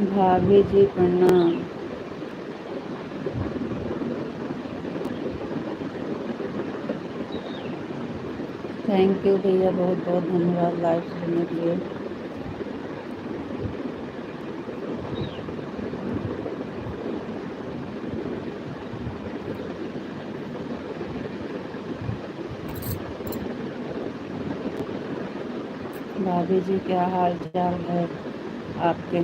भाभी जी प्रणाम। Thank you भैया, बहुत बहुत धन्यवाद लाइव सुनने के लिए। भाभी जी क्या हाल चाल है आपके?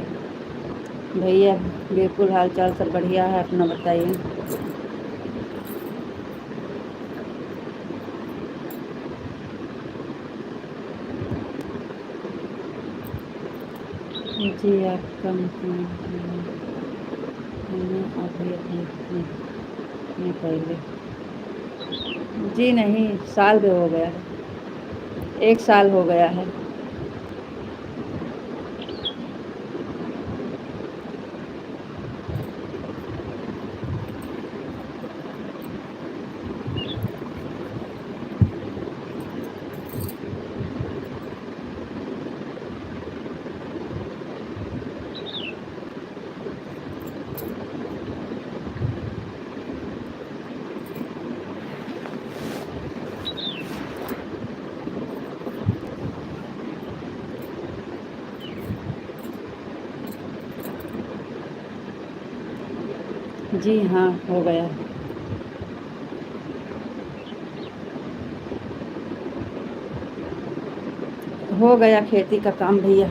भैया बिल्कुल हाल चाल सब बढ़िया है, अपना बताइए। जी आपका मैंने अभी अभी नहीं पहले। जी नहीं, साल भी हो गया है, 1 साल हो गया है। जी हाँ, हो गया। हो गया खेती का काम भैया।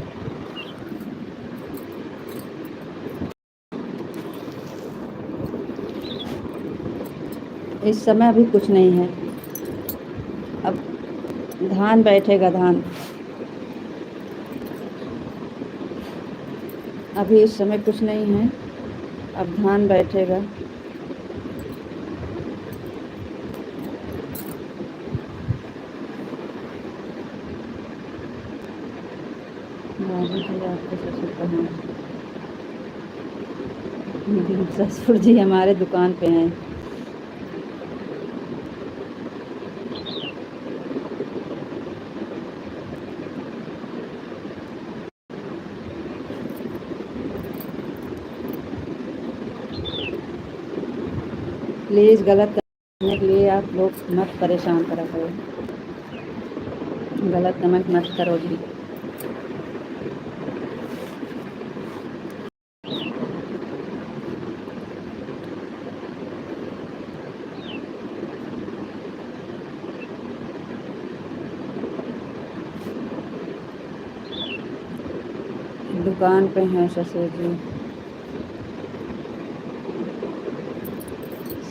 इस समय अभी कुछ नहीं है, अब धान बैठेगा धान। अभी इस समय कुछ नहीं है, अब धान बैठेगा। भाभी जी आपके ससुर कहाँ हैं? ससुर जी हमारे दुकान पे हैं। प्लीज़ गलत करने के लिए आप लोग मत परेशान करा करो, गलत कमेंट मत करो जी। दुकान पे हैं ससुर जी,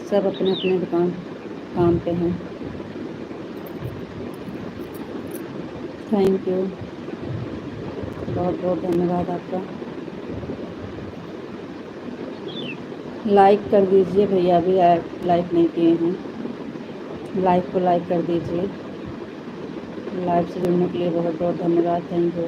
सब अपने अपने दुकान काम पे हैं। थैंक यू, बहुत बहुत धन्यवाद आपका। लाइक कर दीजिए भैया, अभी लाइक नहीं किए हैं, लाइक को लाइक कर दीजिए। लाइव से जुड़ने के लिए बहुत बहुत धन्यवाद। Thank you.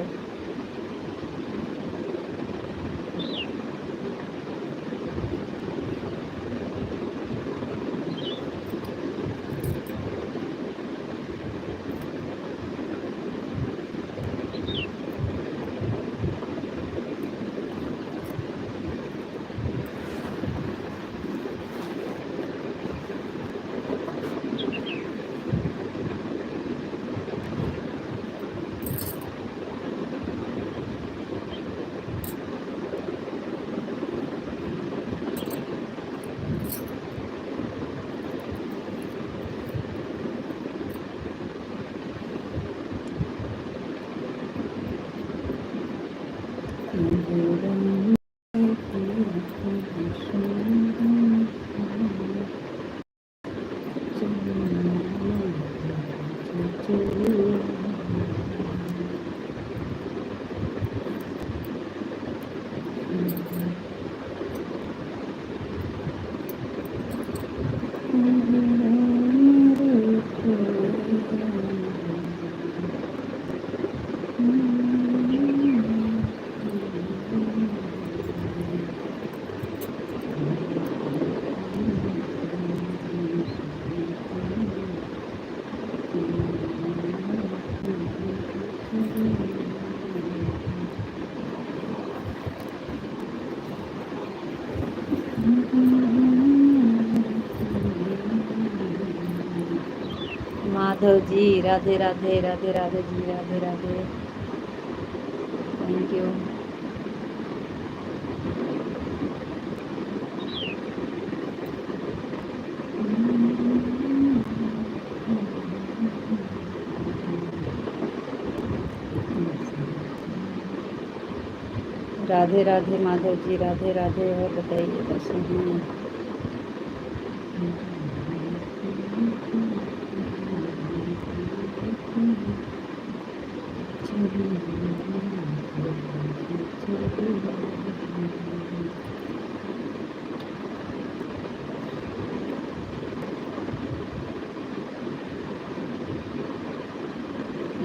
Madhav ji Radhe Radhe, Radhe Radhe ji, Radhe Radhe, thank you. Radhe Radhe Madhav ji, Radhe Radhe. और बताइए कैसे हैं?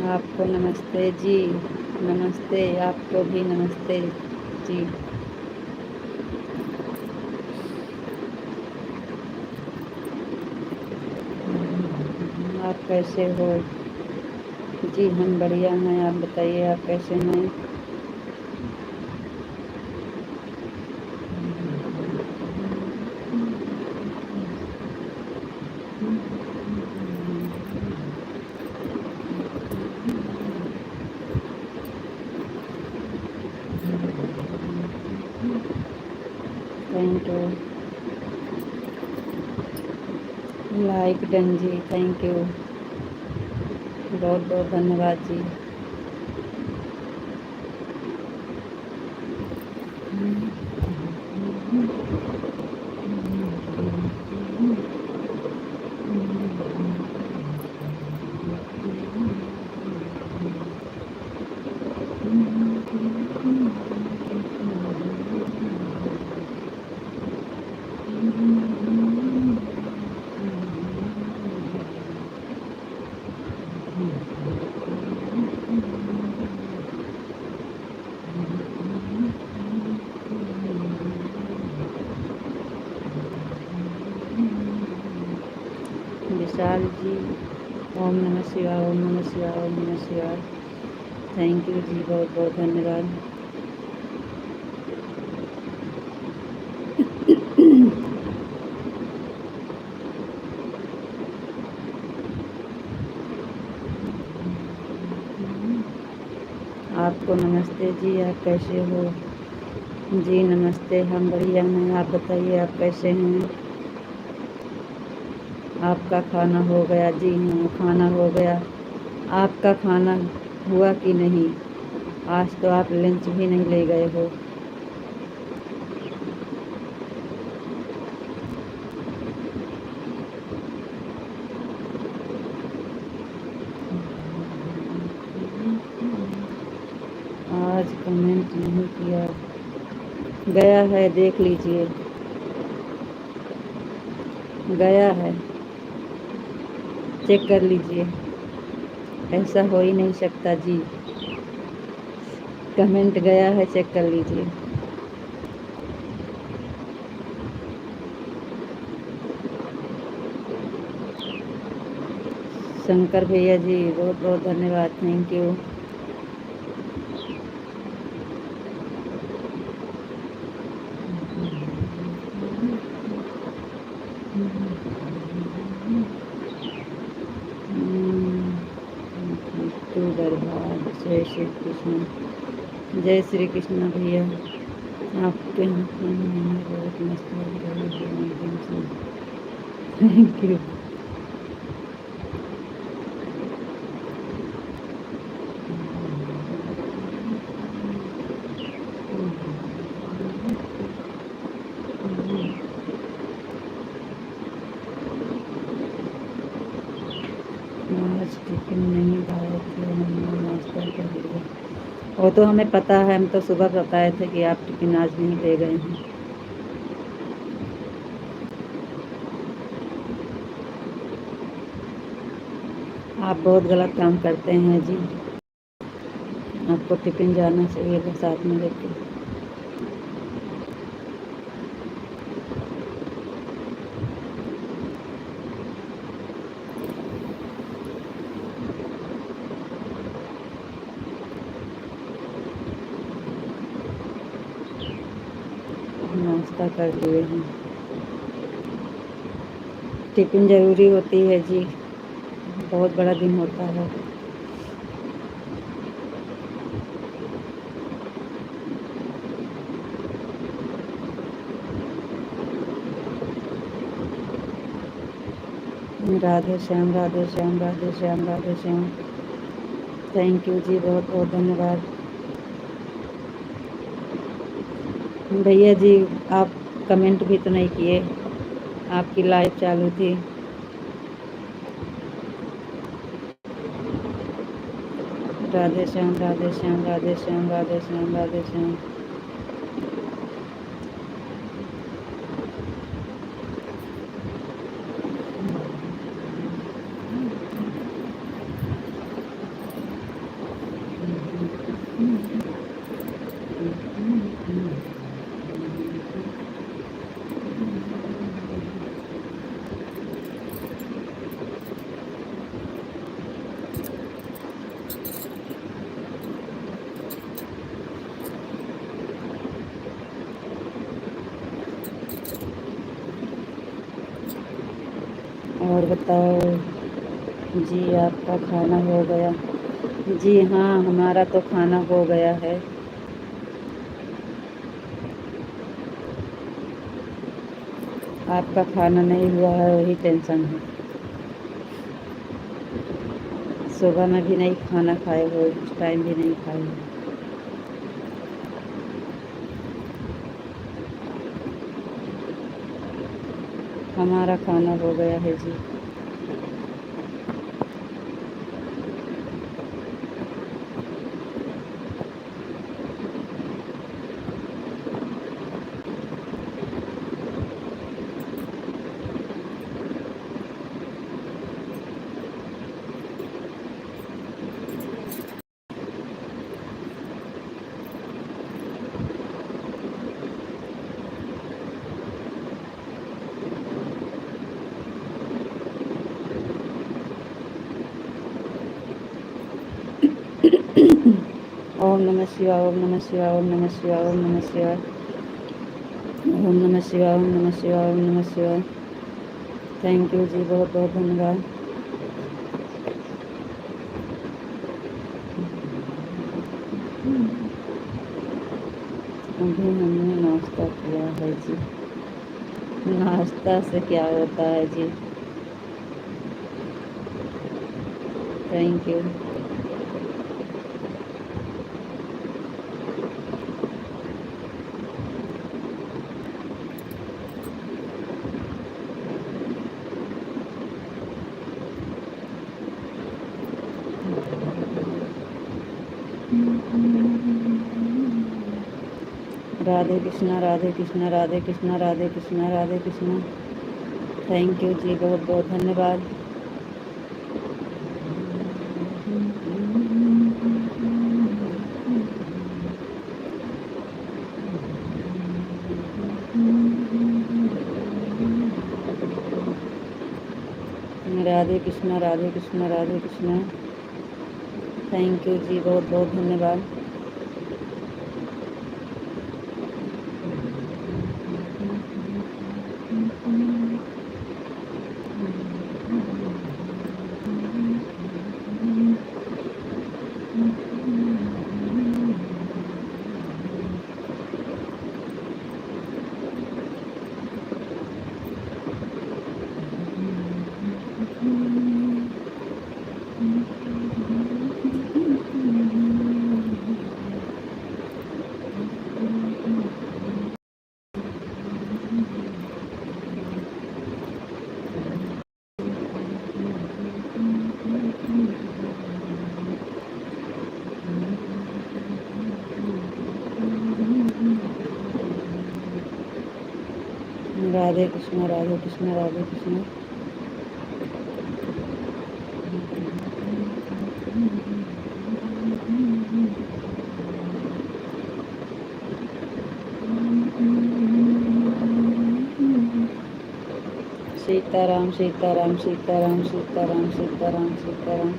आपको नमस्ते जी, नमस्ते, आपको भी नमस्ते जी। आप कैसे हो जी? हम बढ़िया हैं, आप बताइए आप कैसे हैं? Thank you. लाइक डन जी, थैंक यू, बहुत बहुत धन्यवाद जी। विशाल जी, ओम नमः शिवाय, ओम नमः शिवाय, ओम नमः शिवाय, थैंक यू जी, बहुत बहुत धन्यवाद। आपको नमस्ते जी, आप कैसे हो जी? नमस्ते, हम बढ़िया हैं, आप बताइए आप कैसे हैं? आपका खाना हो गया जी? हाँ, खाना हो गया। आपका खाना हुआ कि नहीं? आज तो आप लंच भी नहीं ले गए हो। आज कमेंट नहीं किया गया है, देख लीजिए, गया है, चेक कर लीजिए। ऐसा हो ही नहीं सकता जी, कमेंट गया है, चेक कर लीजिए। शंकर भैया जी, बहुत बहुत धन्यवाद, थैंक यू। जय श्री कृष्ण, जय श्री कृष्ण भैया। आपके यहाँ खाना बहुत मस्त लग रहा है, थैंक यू। आज टिफिन नहीं खाए थे, हमने नाश्ता कर लिया। वो तो हमें पता है, हम तो सुबह बताए थे कि आप टिफिन आज नहीं ले गए हैं। आप बहुत गलत काम करते हैं जी, आपको टिफिन जाना चाहिए साथ में लेके। नाश्ता कर लिए हैं, टिफिन ज़रूरी होती है जी, बहुत बड़ा दिन होता है। राधे श्याम, राधे श्याम, राधे श्याम, राधे श्याम। थैंक यू जी, बहुत बहुत धन्यवाद। भैया जी, आप कमेंट भी तो नहीं किए, आपकी लाइव चालू थी। राधे श्याम, राधे श्याम, राधे श्याम, राधे श्याम, राधे श्याम। और बताओ जी, आपका खाना हो गया? जी हाँ, हमारा तो खाना हो गया है। आपका खाना नहीं हुआ है, वही टेंशन है। सुबह में भी नहीं खाना खाए हो, उस टाइम भी नहीं खाए हो। हमारा खाना हो गया है जी। ओम नमः शिवाय, ओम नमः शिवाय, ओम नमः शिवाय, ओम नमः शिवाय, ओम नमः शिवाय, ओम नमः शिवाय, ओम नमः शिवाय। थैंक यू जी, बहुत बहुत धन्यवाद। अभी हमने नाश्ता किया है जी। नाश्ता से क्या होता है जी? Thank you. Radhe Krishna, Radhe Krishna, Radhe Krishna, Radhe Krishna, Radhe Krishna. Thank you जी, बहुत बहुत धन्यवाद। राधे कृष्णा, राधे कृष्णा, राधे कृष्णा। थैंक यू जी, बहुत बहुत धन्यवाद। राधे कृष्णा, राधे कृष्णा, राधे कृष्णा। सीताराम, सीताराम, सीताराम, सीताराम, सीताराम, सीताराम।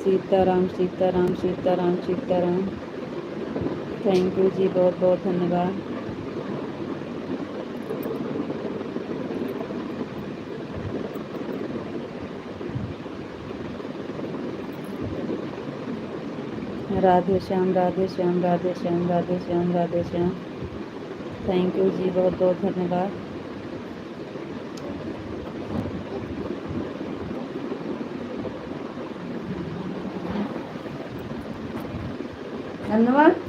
सीताराम, सीताराम, सीताराम, सीताराम। थैंक यू जी, बहुत बहुत धन्यवाद। राधे श्याम राधे श्याम राधे श्याम राधे श्याम राधे श्याम। थैंक यू जी, बहुत बहुत धन्यवाद। धन्यवाद।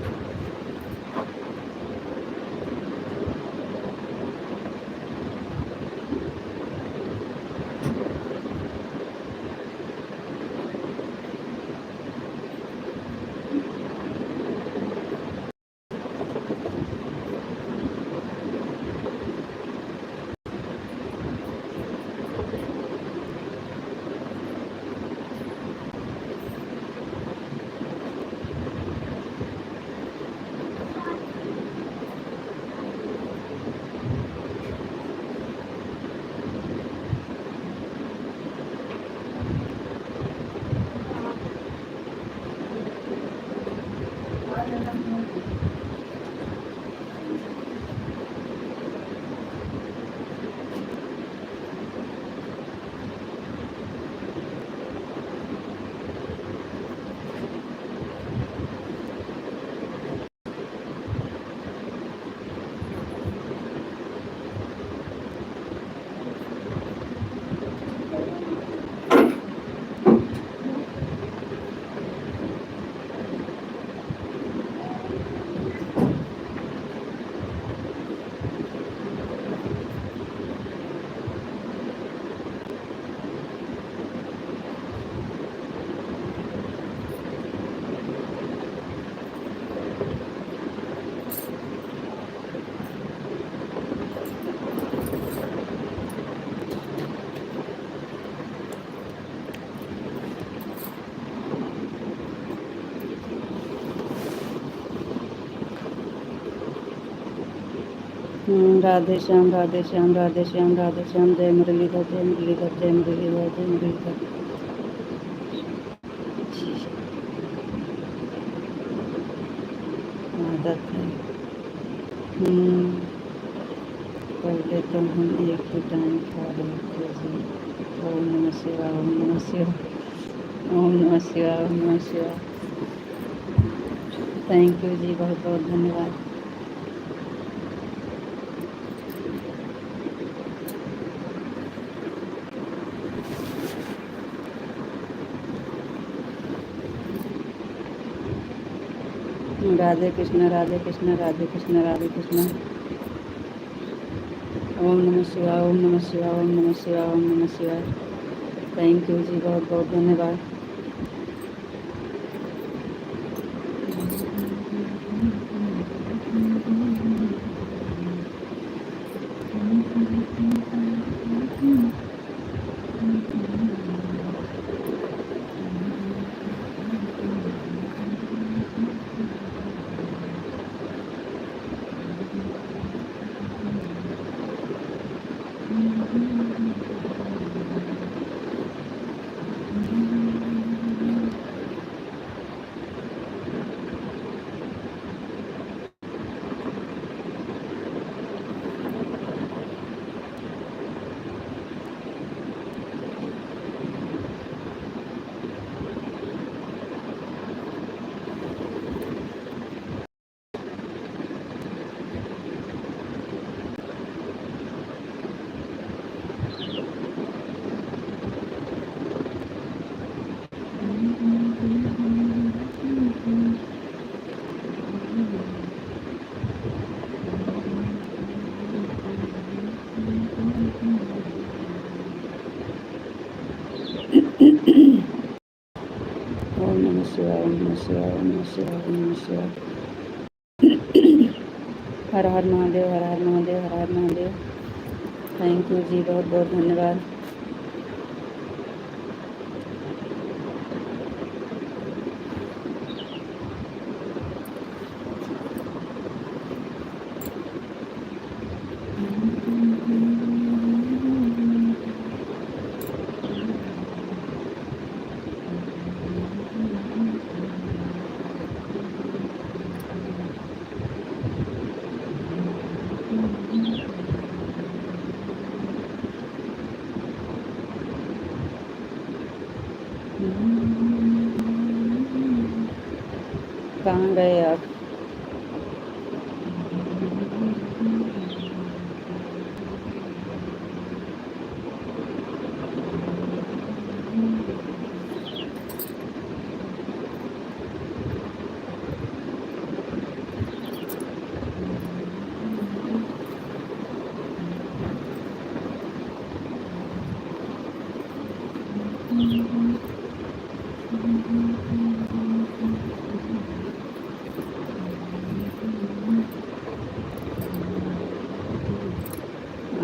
राधे श्याम राधे श्याम राधे श्याम राधे श्याम। जय मुरलीधर जय मुरलीधर जय मुरलीधर जय मुरलीधर। आदत है। पहले तो हम एक ही टाइम खा रहे थे जी। ओम नमः शिवाय ओम नमः शिवाय ओम नमः शिवाय ओम नमः शिवाय। थैंक यू जी, बहुत बहुत धन्यवाद। राधे कृष्ण राधे कृष्ण राधे कृष्ण राधे कृष्ण। ओम नमः शिवाय ओम नमः शिवाय ओम नमः शिवाय ओम नमः शिवाय। थैंक यू जी, बहुत बहुत धन्यवाद। ओम नमः शिवाय ओम नमः शिवाय ओम नमः शिवाय ओम नमः शिवाय। हर हर महादेव हर हर महादेव हर हर महादेव। थैंक यू जी, बहुत बहुत धन्यवाद। कहाँ गए आप?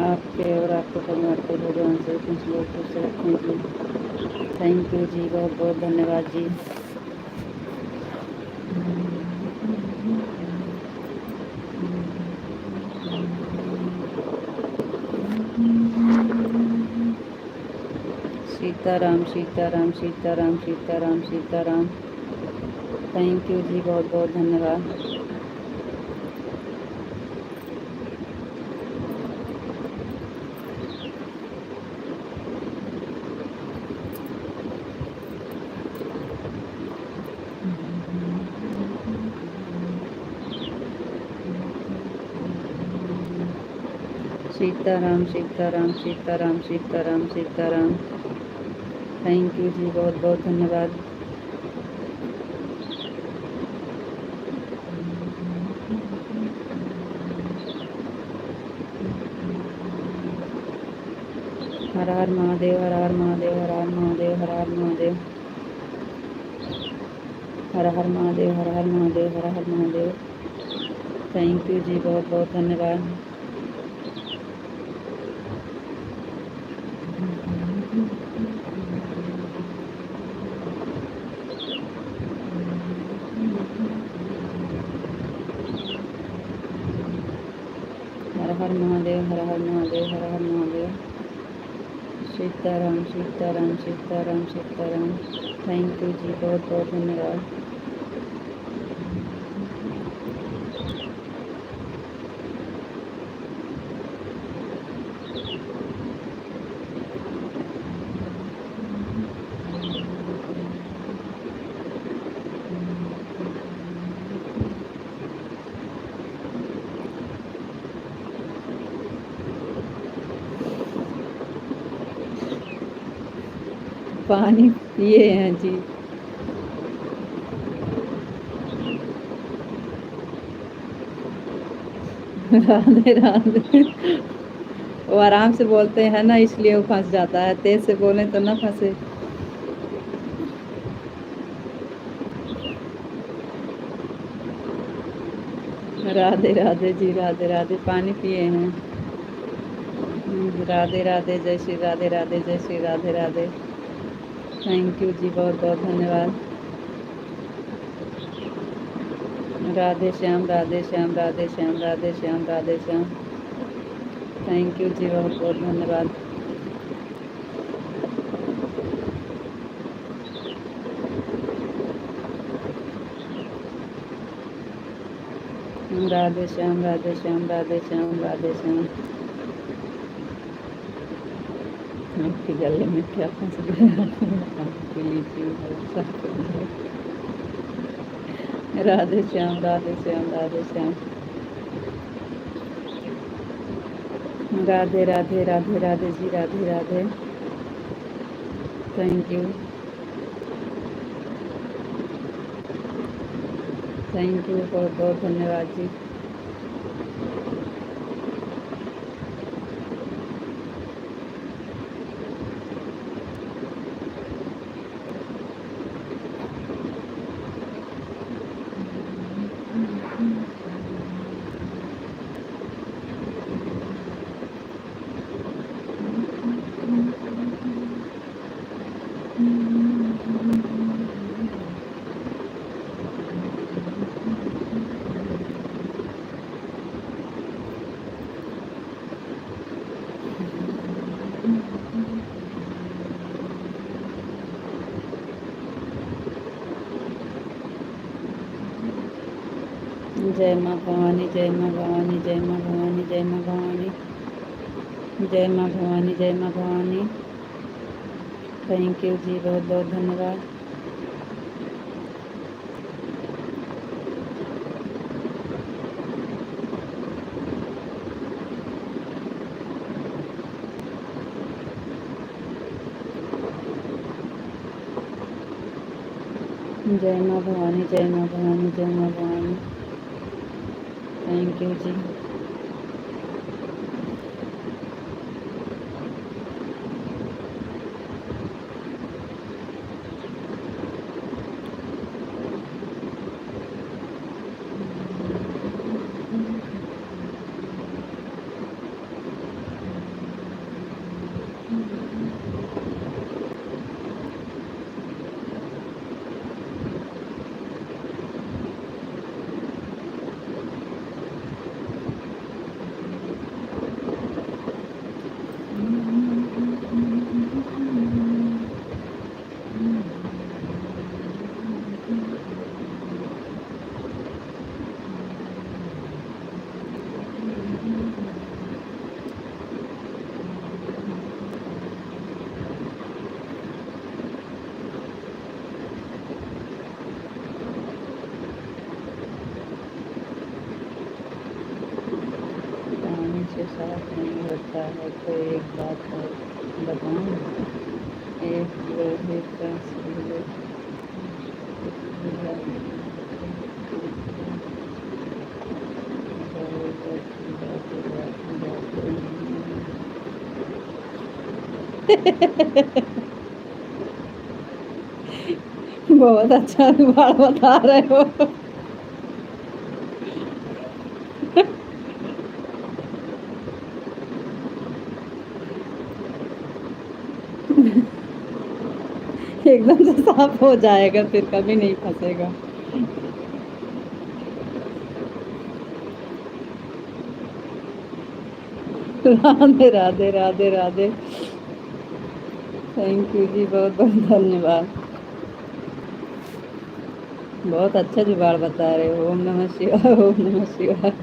आपके और आपके परिवार के भगवान से कुछ लोग खुश रखें जी। थैंक यू जी, बहुत बहुत धन्यवाद जी। सीताराम सीताराम सीताराम सीताराम सीताराम। थैंक यू जी, बहुत बहुत धन्यवाद। सीताराम सीताराम सीताराम सीताराम सीताराम। थैंक यू जी, बहुत बहुत धन्यवाद। हर हर महादेव, हर हर महादेव, हर हर महादेव, हर हर महादेव, हर हर महादेव, हर हर महादेव, हर हर महादेव। थैंक यू जी, बहुत बहुत धन्यवाद। हर हर महादेव, हर हर महादेव, हर हर महादेव। सीताराम सीताराम सीताराम सीताराम। थैंक यू जी, बहुत बहुत धन्यवाद। पानी पिए हैं जी। राधे राधे। वो आराम से बोलते हैं ना, इसलिए वो फंस जाता है। तेज से बोले तो ना फंसे। राधे राधे जी, राधे राधे। पानी पिए हैं। राधे राधे, जय श्री राधे राधे, जय श्री राधे राधे। थैंक यू जी, बहुत बहुत धन्यवाद। राधे श्याम, राधे श्याम, राधे श्याम, राधे श्याम, राधे श्याम। थैंक यू जी, बहुत बहुत धन्यवाद। राधे श्याम, राधे श्याम, राधे श्याम, राधे श्याम। आपके गले में क्या फंस गया? पी लीजिए। Radhe Shyam, Radhe Shyam, Radhe Shyam. Radhe Radhe, Radhe Radhe ji, Radhe Radhe. Thank you, thank you, बहुत बहुत धन्यवाद जी। जय माँ भवानी, जय माँ भवानी, जय माँ भवानी, जय माँ भवानी, जय माँ भवानी, जय माँ भवानी। थैंक यू जी, बहुत बहुत धन्यवाद। जय माँ भवानी, जय माँ भवानी, जय माँ भवानी। थैंक यू जी। पानी से साफ नहीं होता है तो एक बात है बताऊं, एक लोहे का सिर बहुत अच्छा जुगाड़ बता रहे हो। एकदम से साफ हो जाएगा, फिर कभी नहीं फंसेगा। राधे राधे राधे राधे। थैंक यू जी, बहुत बहुत धन्यवाद। बहुत अच्छा जुगाड़ बता रहे हो। ओम नमः शिवाय, ओम नमः शिवाय।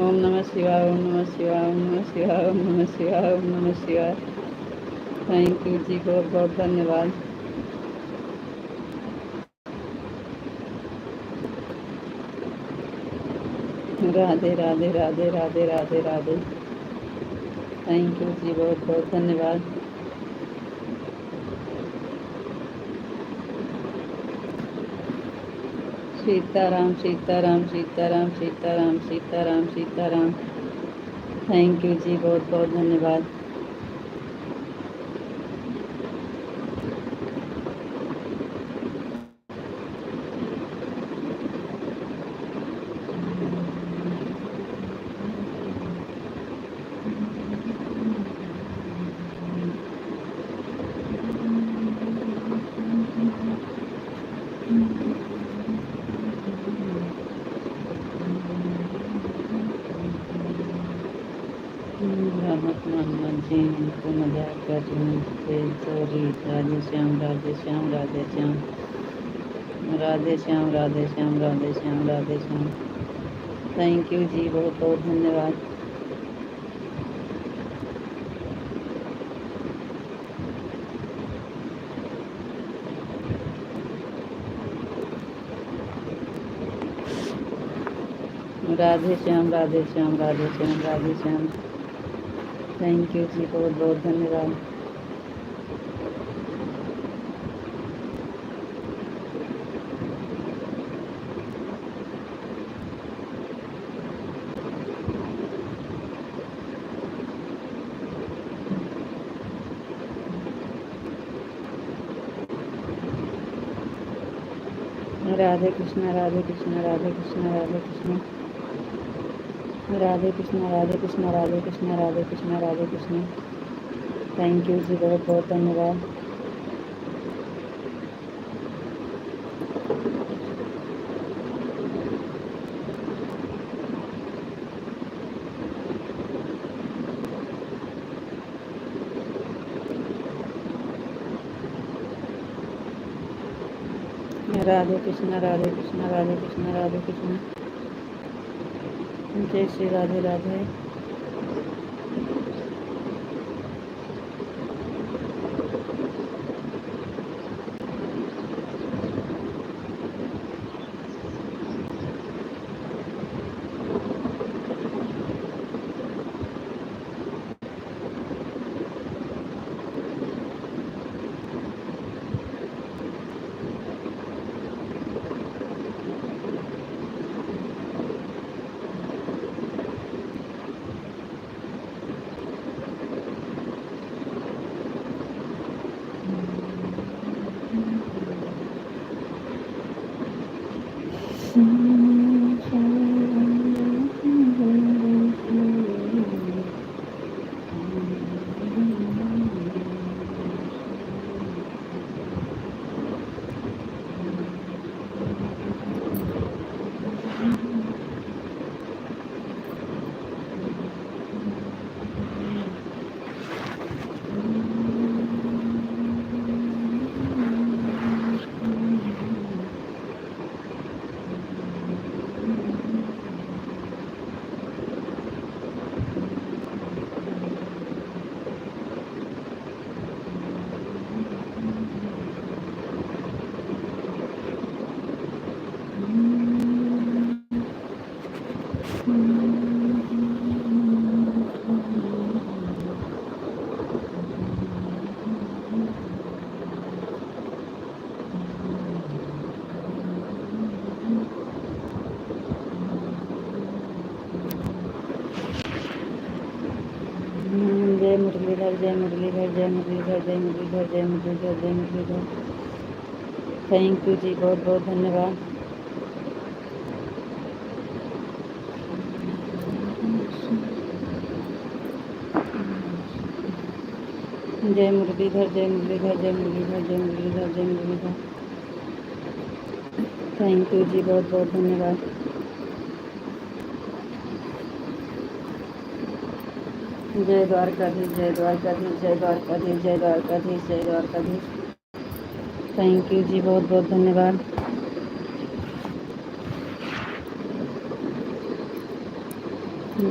ओम नमः शिवाय, ओम नमः शिवाय, ओम नमः शिवाय, ओम नमः शिवाय, ओम नमः शिवाय। थैंक यू जी, बहुत बहुत धन्यवाद। राधे राधे राधे राधे राधे राधे। थैंक यू जी, बहुत बहुत धन्यवाद। सीताराम सीताराम सीताराम सीताराम सीताराम सीताराम। थैंक यू जी, बहुत बहुत धन्यवाद। मत मानना जी, हमको मजाक कर रहे थे, sorry. Radhe Shyam Radhe Shyam Radhe Shyam Radhe Shyam Radhe Shyam Radhe Shyam Radhe Shyam. Thank you जी, बहुत बहुत धन्यवाद। राधे श्याम राधे श्याम राधे श्याम राधे श्याम। थैंक यू जी, बहुत बहुत धन्यवाद। राधे कृष्णा राधे कृष्णा राधे कृष्णा राधे कृष्णा राधे कृष्णा राधे कृष्णा राधे कृष्णा राधे कृष्णा राधे कृष्णा। थैंक यू जी, बहुत बहुत धन्यवाद। राधे कृष्णा राधे कृष्णा राधे कृष्णा राधे कृष्णा। जय श्री राधे राधे। जय मुरलीधर, जय मुरलीधर, जय मुरलीधर, जय मुरलीधर, जय मुरलीधर, जय मुरलीधर। थैंक यू जी, बहुत बहुत धन्यवाद। जय मुरलीधर, जय मुरलीधर, जय मुरलीधर, जय मुरलीधर, जय मुरलीधर। थैंक यू जी, बहुत बहुत धन्यवाद। जय द्वारकाधीश, जय द्वारकाधीश, जय द्वारकाधीश, जय द्वारकाधीश, जय द्वारकाधीश। थैंक यू जी, बहुत बहुत धन्यवाद।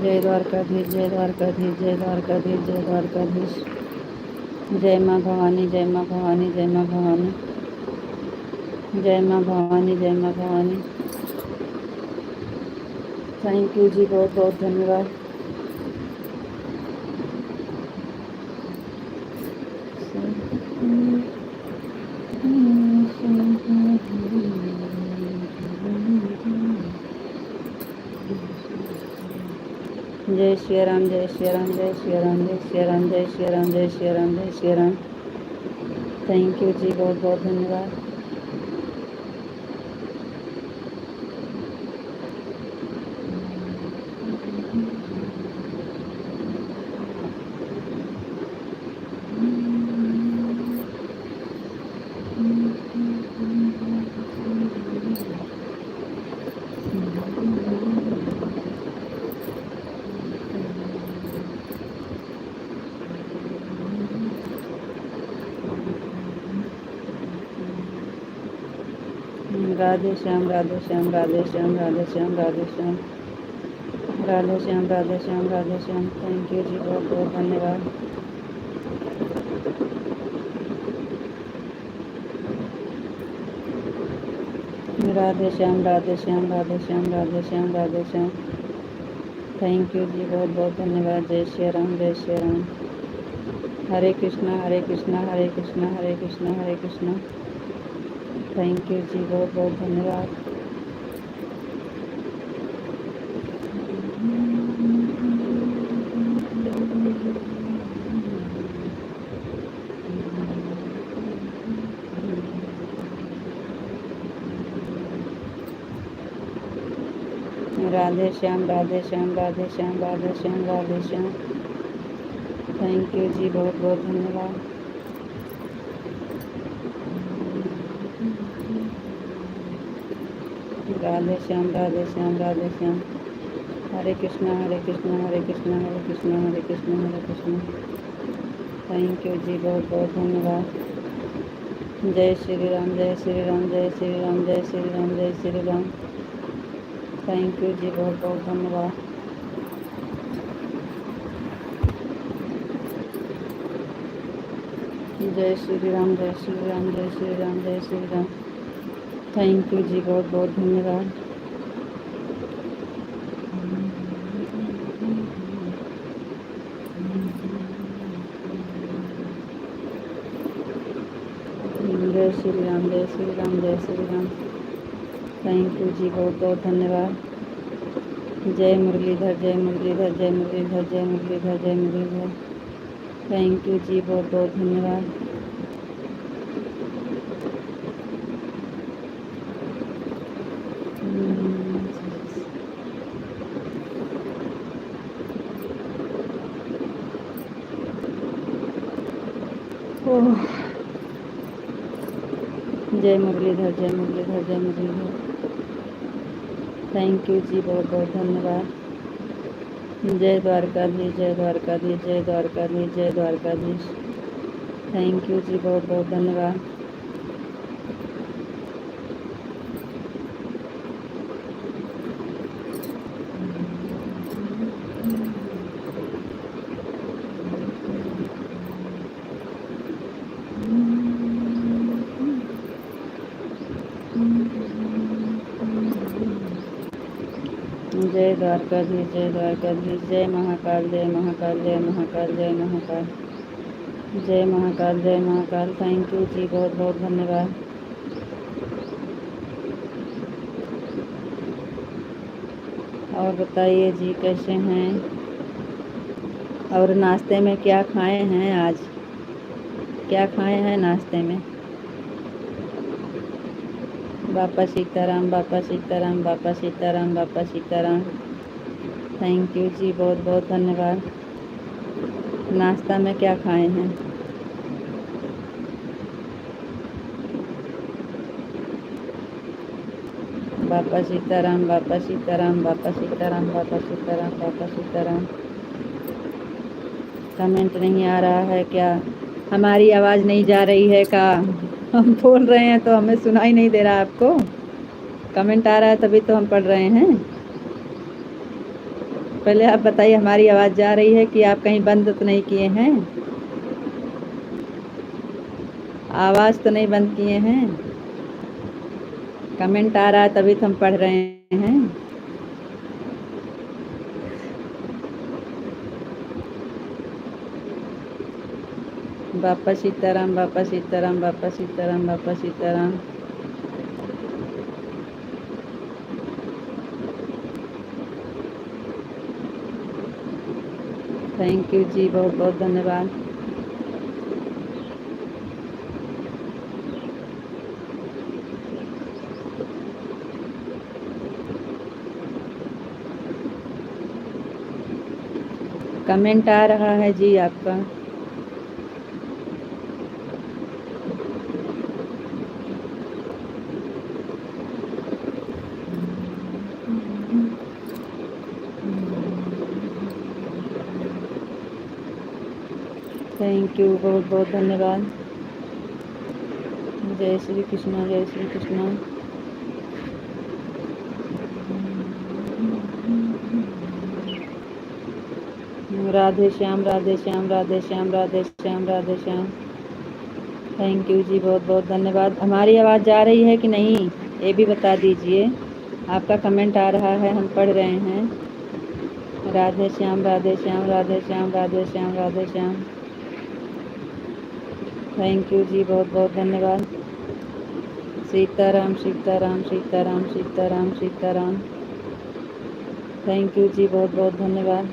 जय द्वारकाधीश, जय द्वारकाधीश, जय द्वारकाधीश, जय द्वारकाधीश। जय माँ भवानी, जय माँ भवानी, जय माँ भवानी, जय माँ भवानी, जय माँ भवानी। थैंक यू जी, बहुत बहुत धन्यवाद। जय श्री राम, जय श्री राम, जय श्री राम, जय श्री राम, जय श्री राम, जय श्री राम, जय श्री राम। थैंक यू जी, बहुत बहुत धन्यवाद। राधे श्याम, राधे श्याम, राधे श्याम, राधे श्याम, राधे श्याम, राधे श्याम, राधे श्याम, राधे श्याम। थैंक यू जी, बहुत बहुत धन्यवाद। राधे श्याम, राधे श्याम, राधे श्याम, राधे श्याम, राधे श्याम। थैंक यू जी, बहुत बहुत धन्यवाद। जय श्री राम, जय श्री राम। हरे कृष्णा, हरे कृष्णा, हरे कृष्णा, हरे कृष्णा, हरे कृष्णा। थैंक यू जी, बहुत बहुत धन्यवाद। राधे श्याम, राधे श्याम, राधे श्याम, राधे श्याम, राधे श्याम। थैंक यू जी, बहुत बहुत धन्यवाद। राधे श्याम, राधे श्याम, राधे श्याम। हरे कृष्णा, हरे कृष्णा, हरे कृष्णा, हरे कृष्णा, हरे कृष्णा, हरे कृष्णा। थैंक यू जी, बहुत बहुत धन्यवाद। जय श्री राम, जय श्री राम, जय श्री राम, जय श्री राम, जय श्री राम। थैंक यू जी, बहुत बहुत धन्यवाद। जय श्री राम, जय श्री राम, जय श्री राम, जय श्री राम। थैंक यू जी, बहुत बहुत धन्यवाद। जय श्री राम, जय श्री राम, जय श्री राम। थैंक यू जी, बहुत बहुत धन्यवाद। जय मुरलीधर, जय मुरलीधर, जय मुरलीधर, जय मुरलीधर, जय मुरलीधर। थैंक यू जी, बहुत बहुत धन्यवाद। जय मुरलीधर, जय मुरलीधर, जय मुरलीधर। थैंक यू जी, बहुत बहुत धन्यवाद। जय द्वारकाधीश, जय द्वारकाधीश, जय द्वारकाधीश, जय द्वारकाधीश। थैंक यू जी, बहुत बहुत धन्यवाद। जय द्वारकाधीश, जय द्वारकाधीश, जय महाकाल, जय महाकाल, जय महाकाल, जय महाकाल, जय महाकाल, जय महाकाल। थैंक यू जी, बहुत बहुत धन्यवाद। और बताइए जी, कैसे हैं? और नाश्ते में क्या खाए हैं आज? क्या खाए हैं नाश्ते में? बापा सीताराम, बापा सीताराम, बापा सीताराम, बापा सीताराम। थैंक यू जी, बहुत बहुत धन्यवाद। नाश्ता में क्या खाए हैं? बापा सीताराम, बापा सीताराम, बापा सीताराम, बापा सीताराम, बापा सीताराम। कमेंट नहीं आ रहा है क्या? हमारी आवाज़ नहीं जा रही है का? हम बोल रहे हैं तो हमें सुनाई नहीं दे रहा आपको? कमेंट आ रहा है तभी तो हम पढ़ रहे हैं। पहले आप बताइए, हमारी आवाज़ जा रही है कि आप कहीं बंद तो नहीं किए हैं? आवाज़ तो नहीं बंद किए हैं? कमेंट आ रहा है तभी तो हम पढ़ रहे हैं। बापा सीताराम, बापा सीताराम, बापा सीताराम, बापा सीताराम। थैंक यू जी, बहुत बहुत धन्यवाद। कमेंट आ रहा है जी आपका। थैंक यू, बहुत बहुत धन्यवाद। जय श्री कृष्णा, जय श्री कृष्णा। राधे श्याम, राधे श्याम, राधे श्याम, राधे श्याम, राधे श्याम। थैंक यू जी, बहुत बहुत धन्यवाद। हमारी आवाज़ जा रही है कि नहीं, ये भी बता दीजिए। आपका कमेंट आ रहा है, हम पढ़ रहे हैं। राधे श्याम, राधे श्याम, राधे श्याम, राधे श्याम, राधे श्याम। थैंक यू जी, बहुत बहुत धन्यवाद। सीताराम, सीताराम, सीताराम, सीताराम, सीताराम। थैंक यू जी, बहुत बहुत धन्यवाद।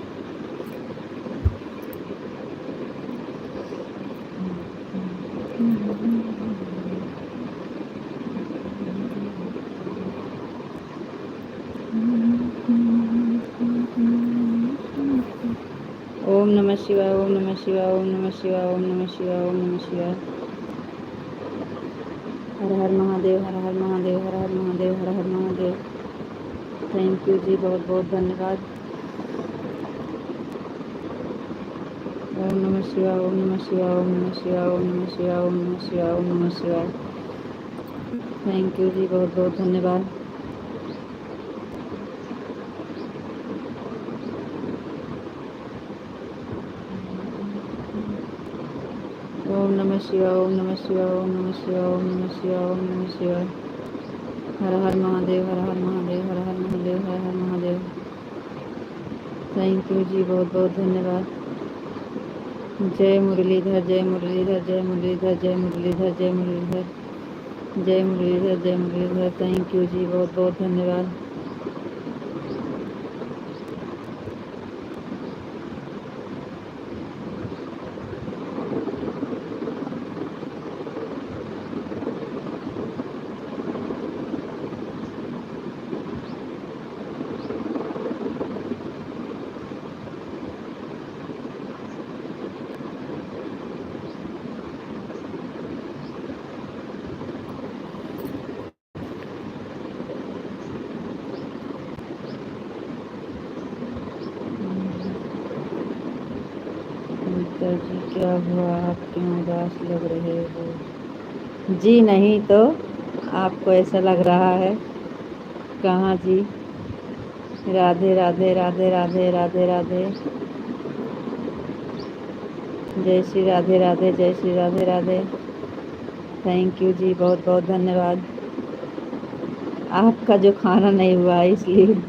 ओम नमः शिवाय, ओम नमः शिवाय, ओम नमः शिवाय, ओम नमः शिवाय, ओम नमः शिवाय। हर हर महादेव, हर हर महादेव, हर हर महादेव, हर हर महादेव। थैंक यू जी, बहुत बहुत धन्यवाद। ओम नमः शिवाय, ओम नमः शिवाय, ओम नमः शिवाय, ओम नमः शिवाय, ओम नमः शिवाय, ओम नमः शिवाय। थैंक यू जी, बहुत बहुत धन्यवाद। ओम नमः शिवाय, ओम नमः शिवाय, ओम नमः शिवाय, ओम नमः शिवाय, ओम नमः शिवाय। हर हर महादेव, हर हर महादेव, हर हर महादेव, हर हर महादेव। थैंक यू जी, बहुत बहुत धन्यवाद। जय मुरलीधर, जय मुरलीधर, जय मुरलीधर, जय मुरलीधर, जय मुरलीधर, जय मुरलीधर, जय मुरलीधर। थैंक यू जी, बहुत बहुत धन्यवाद। जी, क्या हुआ, आप क्यों उदास लग रहे हो? जी नहीं तो, आपको ऐसा लग रहा है? कहाँ जी? राधे राधे, राधे राधे, राधे राधे। जय श्री राधे राधे, जय श्री राधे राधे। थैंक यू जी, बहुत बहुत धन्यवाद। आपका जो खाना नहीं हुआ इसलिए।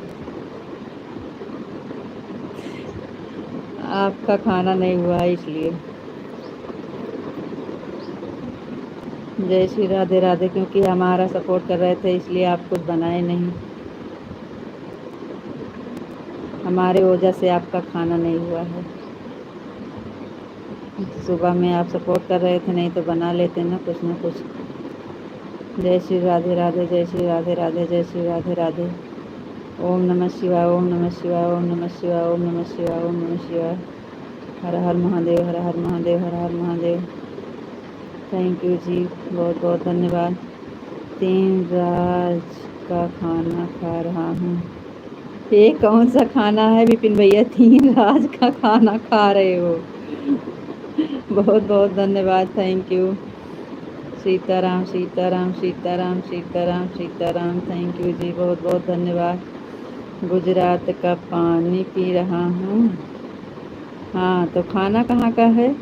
आपका खाना नहीं हुआ है इसलिए। जय श्री राधे राधे। क्योंकि हमारा सपोर्ट कर रहे थे इसलिए आप कुछ बनाए नहीं। हमारे वजह से आपका खाना नहीं हुआ है। सुबह में आप सपोर्ट कर रहे थे, नहीं तो बना लेते ना कुछ। जय श्री राधे राधे। जय श्री राधे राधे। जय श्री राधे राधे। ओम नमः शिवाय। ओम नमः शिवाय। ओम नमः शिवाय। ओम नमः शिवाय। ओम नमः शिवाय। हर हर महादेव। हर हर महादेव। हर हर महादेव। थैंक यू जी, बहुत बहुत धन्यवाद। 3 राज का खाना खा रहा हूँ। ये कौन सा खाना है विपिन भैया, 3 राज का खाना खा रहे हो? बहुत बहुत धन्यवाद, thank you. Sitaram Sitaram Sitaram Sitaram Sitaram. Thank you जी, बहुत बहुत धन्यवाद। गुजरात का पानी पी रहा हूँ। हाँ, तो खाना कहाँ का है?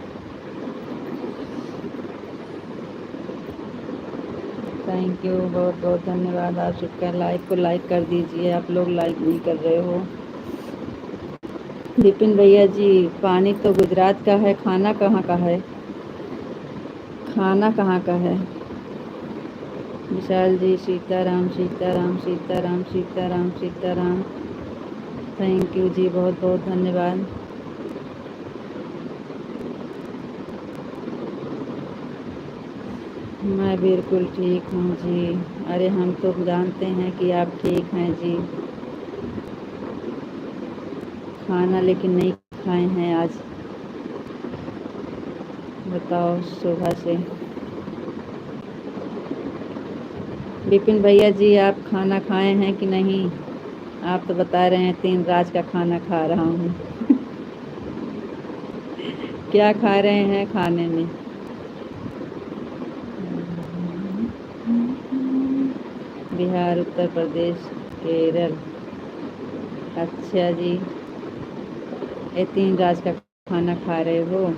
थैंक यू, बहुत बहुत धन्यवाद। आप सबका लाइक को लाइक कर दीजिए, आप लोग लाइक नहीं कर रहे हो। विपिन भैया जी, पानी तो गुजरात का है, खाना कहाँ का है? खाना कहाँ का है? विशाल जी, सीताराम सीताराम सीताराम सीताराम सीताराम। थैंक यू जी, बहुत बहुत धन्यवाद। मैं बिल्कुल ठीक हूँ जी। अरे हम तो जानते हैं कि आप ठीक हैं जी। खाना लेकिन नहीं खाए हैं आज, बताओ सुबह से। विपिन भैया जी, आप खाना खाए हैं कि नहीं? आप तो बता रहे हैं 3 राज का खाना खा रहा हूँ। क्या खा रहे हैं खाने में? बिहार, उत्तर प्रदेश, केरल। अच्छा जी, ये 3 राज का खाना खा रहे हो?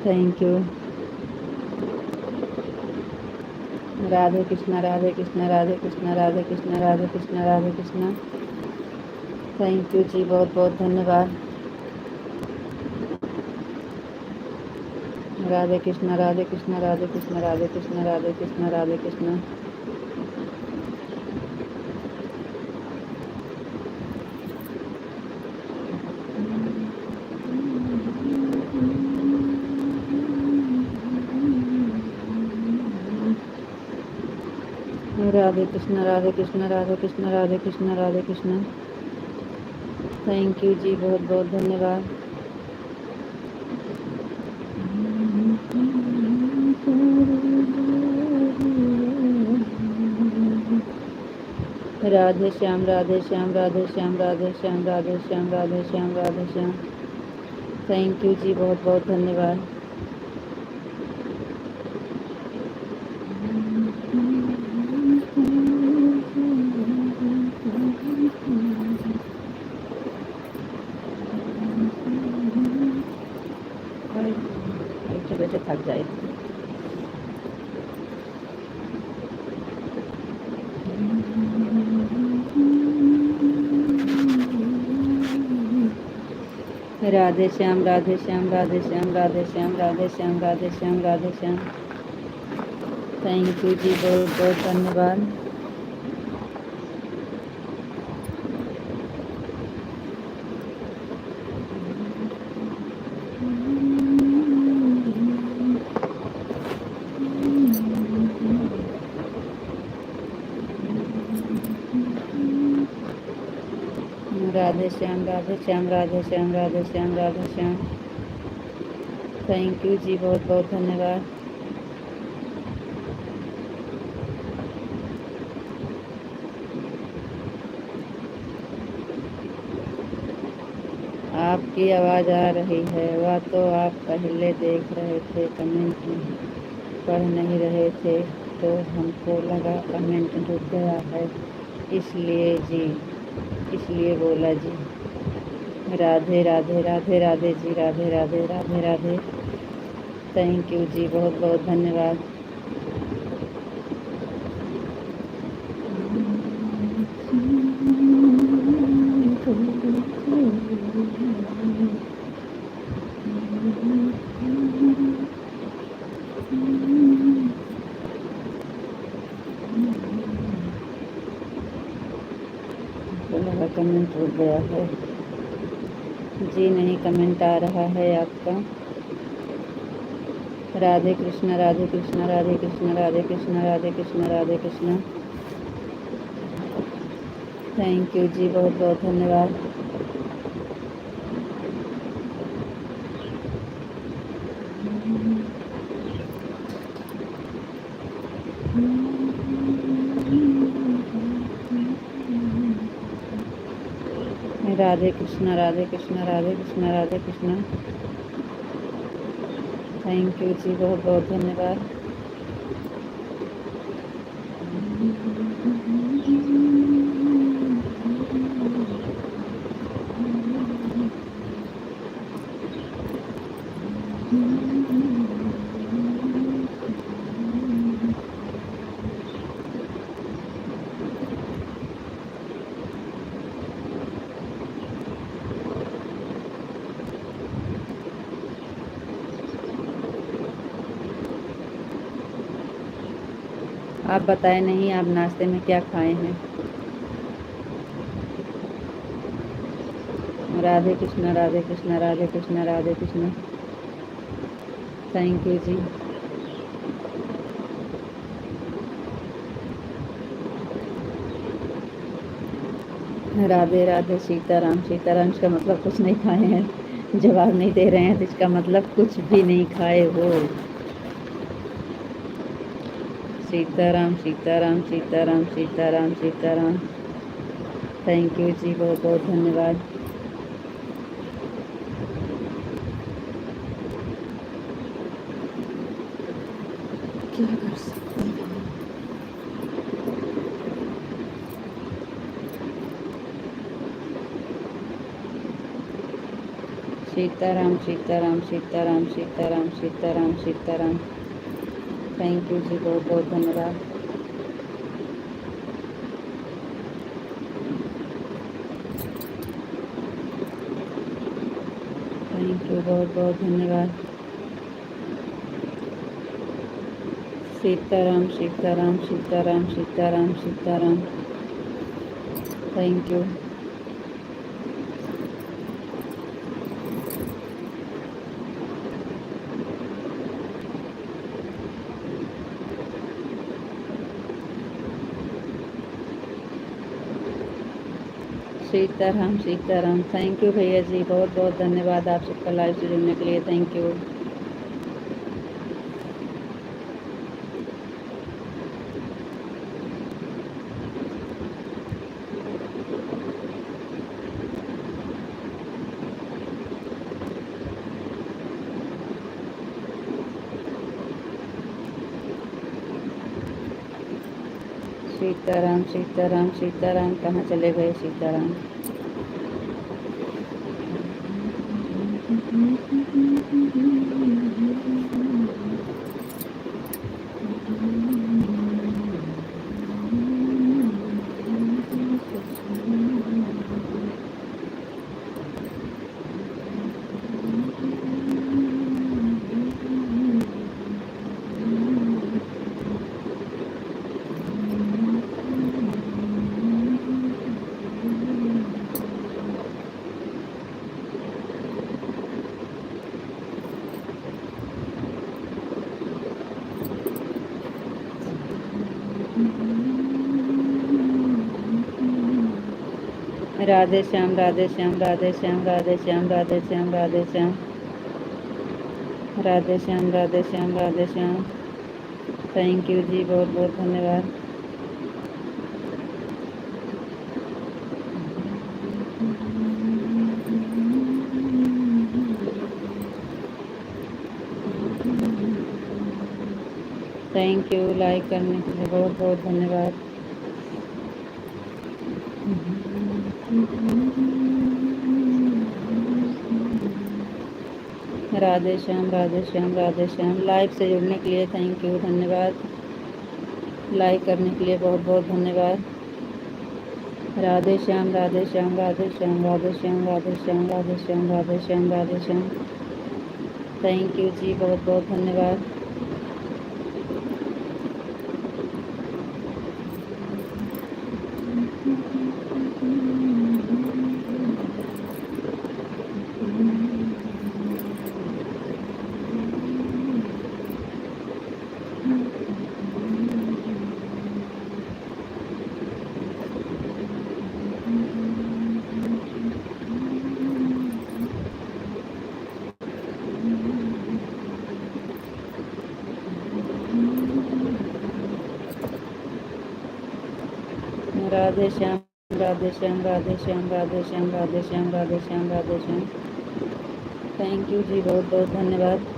Thank you. Radhe Krishna Radhe Krishna Radhe Krishna Radhe Krishna Radhe Krishna Radhe Krishna. Thank you जी, बहुत बहुत धन्यवाद। राधे कृष्णा राधे कृष्णा राधे कृष्णा राधे कृष्णा राधे कृष्णा राधे कृष्णा। राधे कृष्णा राधे कृष्णा राधे कृष्णा राधे कृष्णा राधे कृष्णा। थैंक यू जी, बहुत बहुत धन्यवाद। राधे श्याम राधे श्याम राधे श्याम राधे श्याम राधे श्याम राधे श्याम राधे श्याम। थैंक यू जी, बहुत बहुत धन्यवाद। बैठे बैठे थक जाए। राधे श्याम राधे श्याम राधे श्याम राधे श्याम राधे श्याम राधे श्याम राधे श्याम। थैंक यू जी, बहुत बहुत धन्यवाद। राधे श्याम राधे श्याम राधे श्याम राधे श्याम राधे श्याम। थैंक यू जी, बहुत बहुत धन्यवाद। आपकी आवाज़ आ रही है, वह तो आप पहले देख रहे थे, कमेंट पढ़ नहीं रहे थे तो हमको लगा कमेंट रुक गया है, इसलिए जी, इसलिए बोला जी। राधे राधे राधे राधे जी, राधे राधे राधे राधे। थैंक यू जी, बहुत बहुत धन्यवाद। को लगा कमेंट रुक गया है। जी नहीं, कमेंट आ रहा है आपका। राधे कृष्ण राधे कृष्ण राधे कृष्ण राधे कृष्ण राधे कृष्ण राधे कृष्ण। थैंक यू जी, बहुत बहुत धन्यवाद। राधे कृष्ण राधे कृष्ण राधे कृष्ण राधे कृष्ण। थैंक यू जी, बहुत बहुत धन्यवाद। आप बताएं नहीं, आप नाश्ते में क्या खाए हैं? राधे कृष्ण राधे कृष्ण राधे कृष्ण राधे कृष्ण। थैंक यू जी। राधे राधे सीताराम। सीताराम का मतलब कुछ नहीं खाए हैं, जवाब नहीं दे रहे हैं तो इसका मतलब कुछ भी नहीं खाए हो। सीताराम सीताराम सीताराम सीताराम सीताराम। थैंक यू जी, बहुत बहुत धन्यवाद। क्या कर सकते हैं? सीताराम सीताराम सीताराम सीताराम सीताराम सीताराम। थैंक यू जी, बहुत बहुत धन्यवाद। थैंक यू, बहुत बहुत धन्यवाद। Sitaram Sitaram Sitaram Sitaram Sitaram. Thank you. Sitaram Sitaram. Thank you भैया जी, बहुत बहुत धन्यवाद आप सबका लाइव से जुड़ने के लिए। Thank you. सीताराम सीताराम सीताराम। कहाँ चले गए सीताराम? राधे श्याम राधे श्याम राधे श्याम राधे श्याम राधे श्याम राधे श्याम। राधे श्याम राधे श्याम राधे श्याम। थैंक यू जी, बहुत बहुत धन्यवाद। थैंक यू, लाइक करने के लिए बहुत बहुत धन्यवाद। राधे श्याम राधे श्याम राधे श्याम। लाइव से जुड़ने के लिए थैंक यू, धन्यवाद। लाइक करने के लिए बहुत बहुत धन्यवाद। राधे श्याम राधे श्याम राधे श्याम राधे श्याम राधे श्याम राधे श्याम राधे श्याम राधे श्याम। थैंक यू जी, बहुत बहुत धन्यवाद। राधे श्याम, राधे श्याम, राधे श्याम, राधे श्याम, राधे श्याम, राधे श्याम, राधे श्याम। थैंक यू जी, बहुत बहुत धन्यवाद।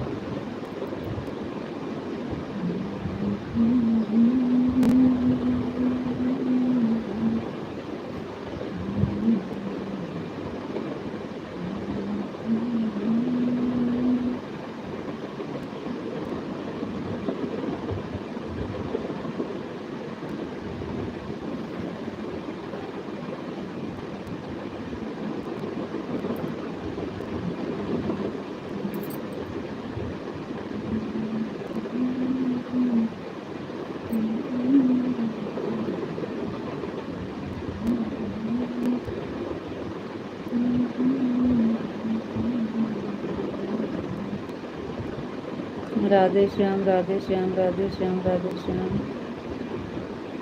राधे श्याम, राधे श्याम, राधे श्याम, राधे श्याम।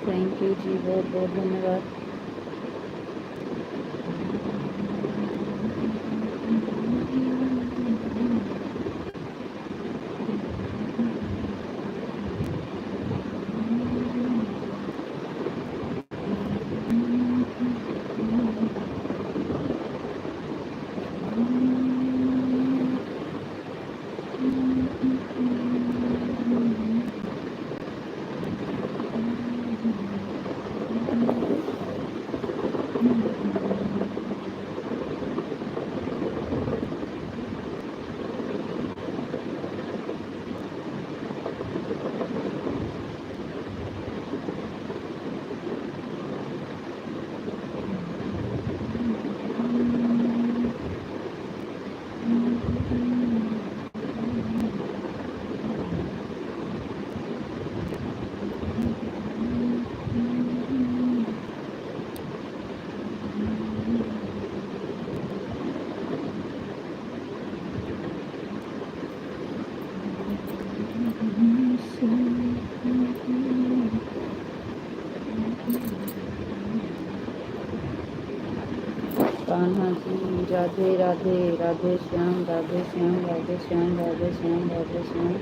थैंक यू जी, बहुत बहुत धन्यवाद। कान्हा जी, राधे राधे, राधे श्याम, राधे श्याम, राधे श्याम, राधे श्याम, राधे श्याम।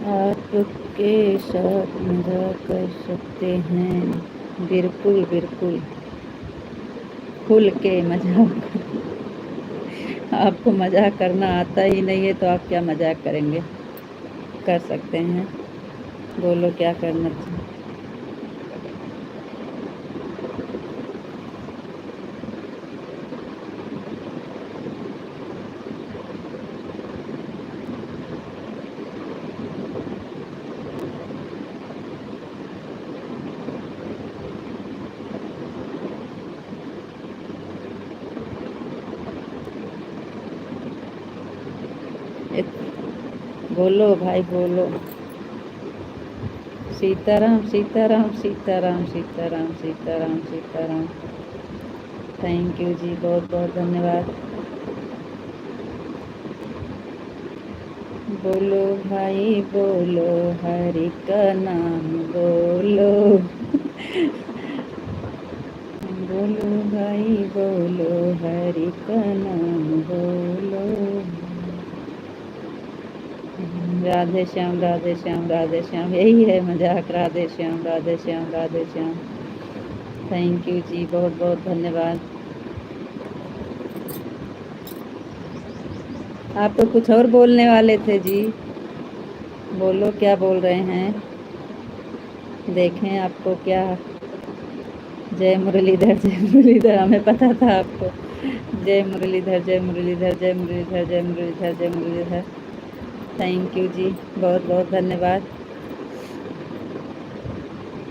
आपके साथ मजाक कर सकते हैं, बिल्कुल बिल्कुल, खुल के मजाक। आपको मजाक करना आता ही नहीं है तो आप क्या मजाक करेंगे? कर सकते हैं, बोलो क्या करना चाहिए। बोलो भाई बोलो। सीताराम सीताराम सीताराम सीताराम सीताराम सीताराम। थैंक यू जी, बहुत बहुत धन्यवाद। बोलो भाई बोलो, हरि का नाम बोलो। बोलो भाई बोलो, हरि का नाम बोलो। राधे श्याम, राधे श्याम, राधे श्याम, यही है मजाक। राधे श्याम, राधे श्याम, राधे श्याम। थैंक यू जी, बहुत बहुत धन्यवाद। आप तो कुछ और बोलने वाले थे जी, बोलो क्या बोल रहे हैं, देखें आपको क्या। जय मुरलीधर, जय मुरलीधर, हमें पता था आपको। जय मुरलीधर, जय मुरलीधर, जय मुरलीधर, जय मुरलीधर, जय मुरलीधर। थैंक यू जी, बहुत बहुत धन्यवाद।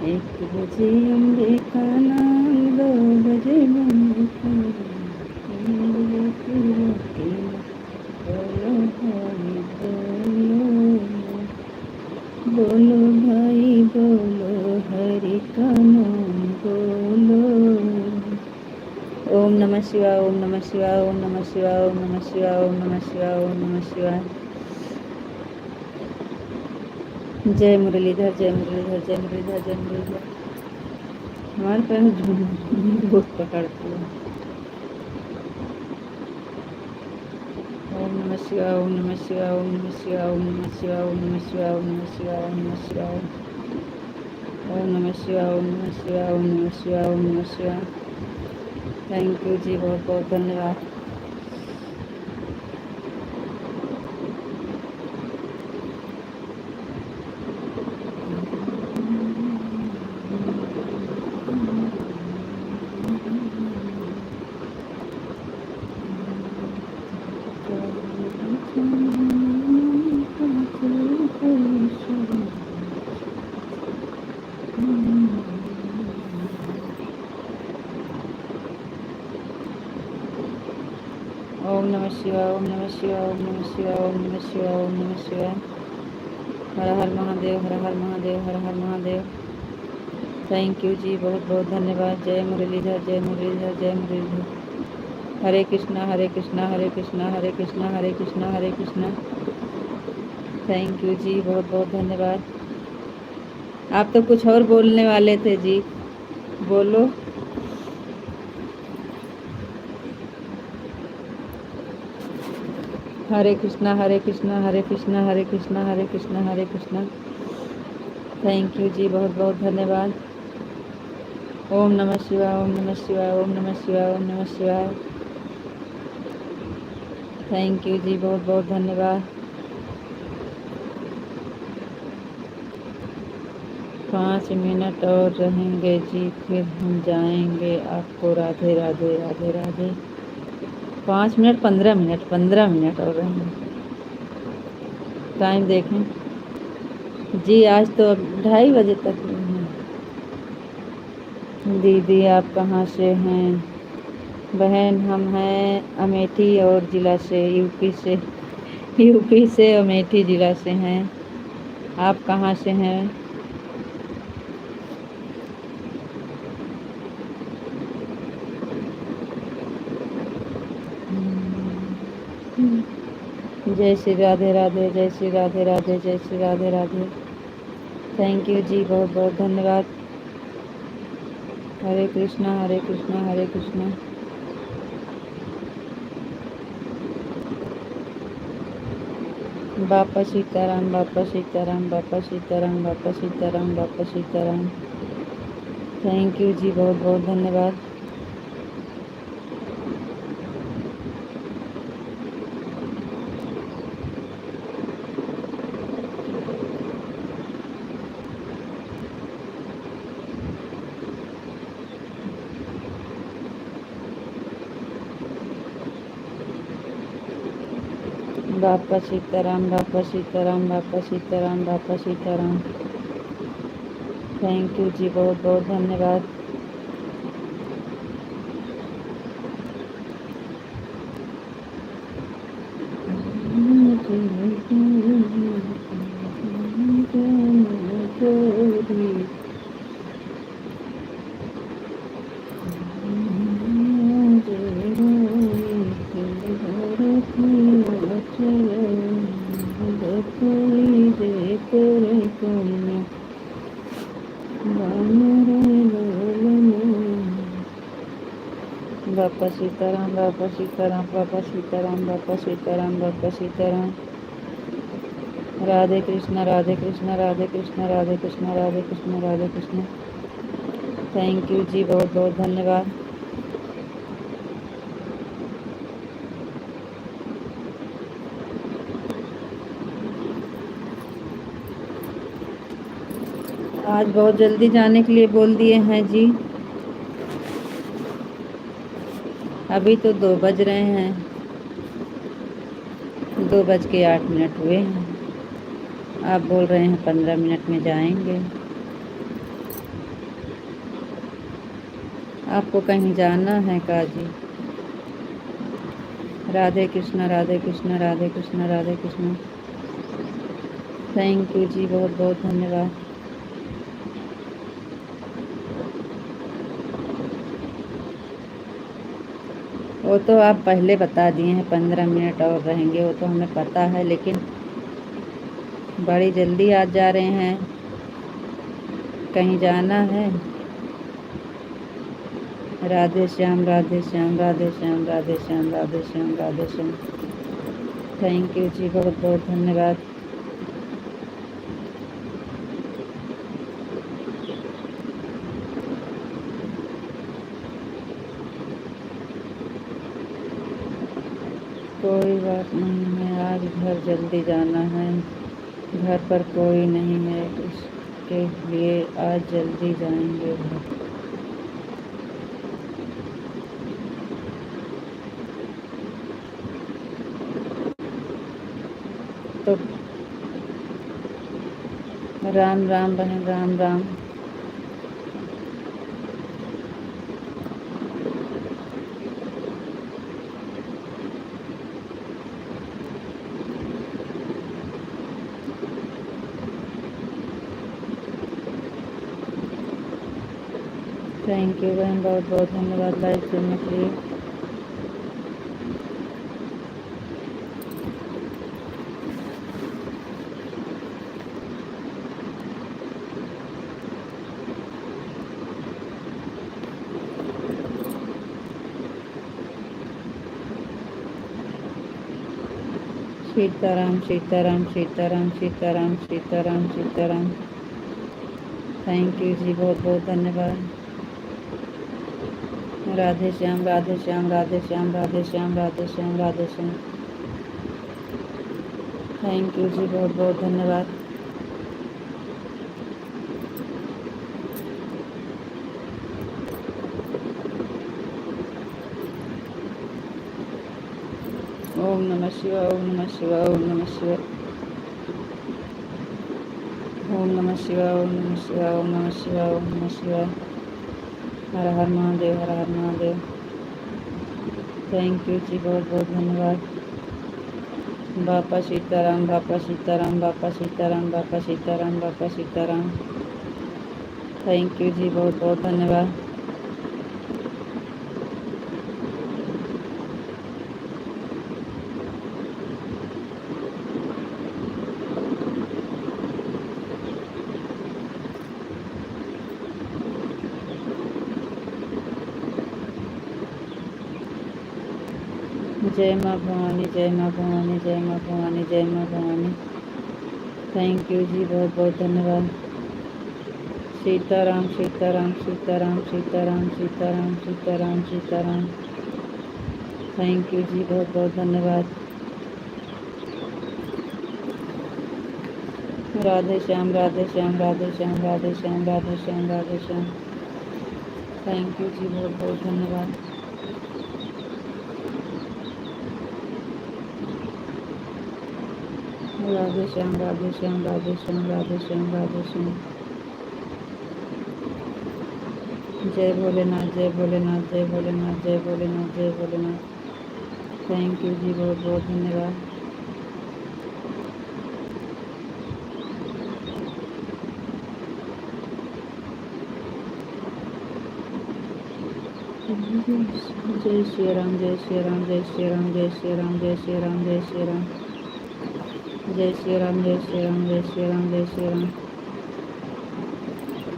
एक बजे अम्बे का नाम, 2 बजे बम्बे का नाम, बोलो भाई बोलो, बोलो भाई बोलो, हरि का नाम बोलो। ओम नमः शिवाय, ओम नमः नमः शिवाय, ओम नमः शिवाय, ओम नमः शिवाय, ओम नमः शिवाय, ओम नमः शिवाय। जय मुरलीधर, जय मुरलीधर, जय मुरलीधर, जय मुरलीधर। हमारे पैर झूठ बहुत पकड़ती है। ओम नमः शिवाय, ओम नमः शिवाय, ओम नमः शिवाय, ओम नमः शिवाय, ओम नमः शिवाय, ओम नमः शिवाय, ओम नमः शिवाय, ओम नमः शिवाय, ओम नमः शिवाय, ओम नमः शिवाय, ओम नमः शिवाय। थैंक यू जी, बहुत बहुत धन्यवाद। ओम नमः शिवाय, ओम नमः शिवाय, ओम नमः शिवाय, ओम नमः शिवाय, ओम नमः शिवाय। हर हर महादेव, हर हर महादेव, हर हर महादेव। थैंक यू जी, बहुत बहुत धन्यवाद। जय मुरलीधर, जय मुरलीधर, जय मुरलीधर। हरे कृष्णा, हरे कृष्णा, हरे कृष्णा, हरे कृष्णा, हरे कृष्णा, हरे कृष्णा। थैंक यू जी, बहुत बहुत धन्यवाद। आप तो कुछ और बोलने वाले थे जी, बोलो। हरे कृष्णा, हरे कृष्णा, हरे कृष्णा, हरे कृष्णा, हरे कृष्णा, हरे कृष्णा। थैंक यू जी, बहुत बहुत धन्यवाद। ओम नमः शिवाय, ओम नमः शिवाय, ओम नमः शिवाय, ओम नमः शिवाय। थैंक यू जी, बहुत बहुत धन्यवाद। 5 मिनट और रहेंगे जी, फिर हम जाएंगे। आपको Radhe Radhe, Radhe Radhe. 5 minute, 15 minute, 15 minute और रहेंगे। टाइम देखें जी, आज तो 2:30 बजे तक नहीं है। दीदी आप कहाँ से हैं? बहन हम हैं अमेठी और ज़िला से, यूपी से। यूपी से अमेठी ज़िला से हैं। आप कहाँ से हैं? जय श्री राधे राधे, जय श्री राधे राधे, जय श्री राधे राधे। थैंक यू जी, बहुत बहुत धन्यवाद। हरे कृष्णा, हरे कृष्णा, हरे कृष्णा। बापा सीताराम, बापा सीताराम, बापा सीताराम, बापा सीताराम, बापा सीताराम। थैंक यू जी, बहुत बहुत धन्यवाद। बापा सीताराम, बापा सीताराम, बापा सीताराम, बापा सीताराम। थैंक यू जी, बहुत बहुत धन्यवाद। बापा सीताराम, बापा सीताराम, बापा सीताराम, बापा सीताराम, बापा सीताराम। राधे कृष्णा, राधे कृष्णा, राधे कृष्णा, राधे कृष्णा, राधे कृष्णा, राधे कृष्णा। थैंक यू जी, बहुत बहुत धन्यवाद। आज बहुत जल्दी जाने के लिए बोल दिए हैं जी। अभी तो 2 बज रहे हैं, 2:08 हुए हैं। आप बोल रहे हैं 15 मिनट में जाएंगे। आपको कहीं जाना है का जी? राधे कृष्णा, राधे कृष्णा, राधे कृष्णा, राधे कृष्णा। थैंक यू जी, बहुत बहुत धन्यवाद। वो तो आप पहले बता दिए हैं 15 मिनट और रहेंगे, वो तो हमें पता है, लेकिन बड़ी जल्दी आ जा रहे हैं, कहीं जाना है। राधे श्याम राधे श्याम राधे श्याम राधे श्याम राधे श्याम राधे श्याम। थैंक यू जी, बहुत बहुत धन्यवाद। कोई बात नहीं है, आज घर जल्दी जाना है, घर पर कोई नहीं है, इसके लिए आज जल्दी जाएंगे घर। तो राम राम बहन, राम राम। थैंक यू बहन, बहुत बहुत धन्यवाद लाइव सुनने के लिए। सीताराम सीताराम सीताराम सीताराम सीताराम सीताराम। थैंक यू जी, बहुत बहुत धन्यवाद। राधे श्याम राधे श्याम राधे श्याम राधे श्याम राधे श्याम राधे श्याम। थैंक यू जी, बहुत बहुत धन्यवाद। ओम नमः शिवाय, ओम नमः शिवाय, ओम नमः शिवाय, ओम नमः शिवाय, ओम नमः शिवाय, ओम नमः शिवाय, ओम नमः शिवाय। हर हर महादेव, हर हर महादेव। थैंक यू जी, बहुत बहुत धन्यवाद। बापा सीताराम, बापा सीताराम, बापा सीताराम, बापा सीताराम, बापा सीताराम। थैंक यू जी, बहुत बहुत धन्यवाद। जय माँ भवानी, जय माँ भवानी, जय माँ भवानी, जय माँ भवानी। थैंक यू जी, बहुत बहुत धन्यवाद। सीताराम सीताराम सीताराम सीताराम सीताराम सीताराम सीताराम। थैंक यू जी, बहुत बहुत धन्यवाद। राधे श्याम राधे श्याम राधे श्याम राधे श्याम राधे श्याम राधे श्याम। थैंक यू जी, बहुत बहुत धन्यवाद। राधे श्याम राधे श्याम राधे श्याम राधे श्याम राधे श्याम। जय भोलेनाथ, जय भोलेनाथ, जय भोलेनाथ, जय भोलेनाथ, जय भोलेनाथ। थैंक यू जी, बहुत बहुत धन्यवाद। जय श्री राम, जय श्री राम, जय श्री राम, जय श्री राम, जय श्री राम, जय श्री राम, जय श्री राम, जय श्री राम, जय श्री राम, जय श्री राम।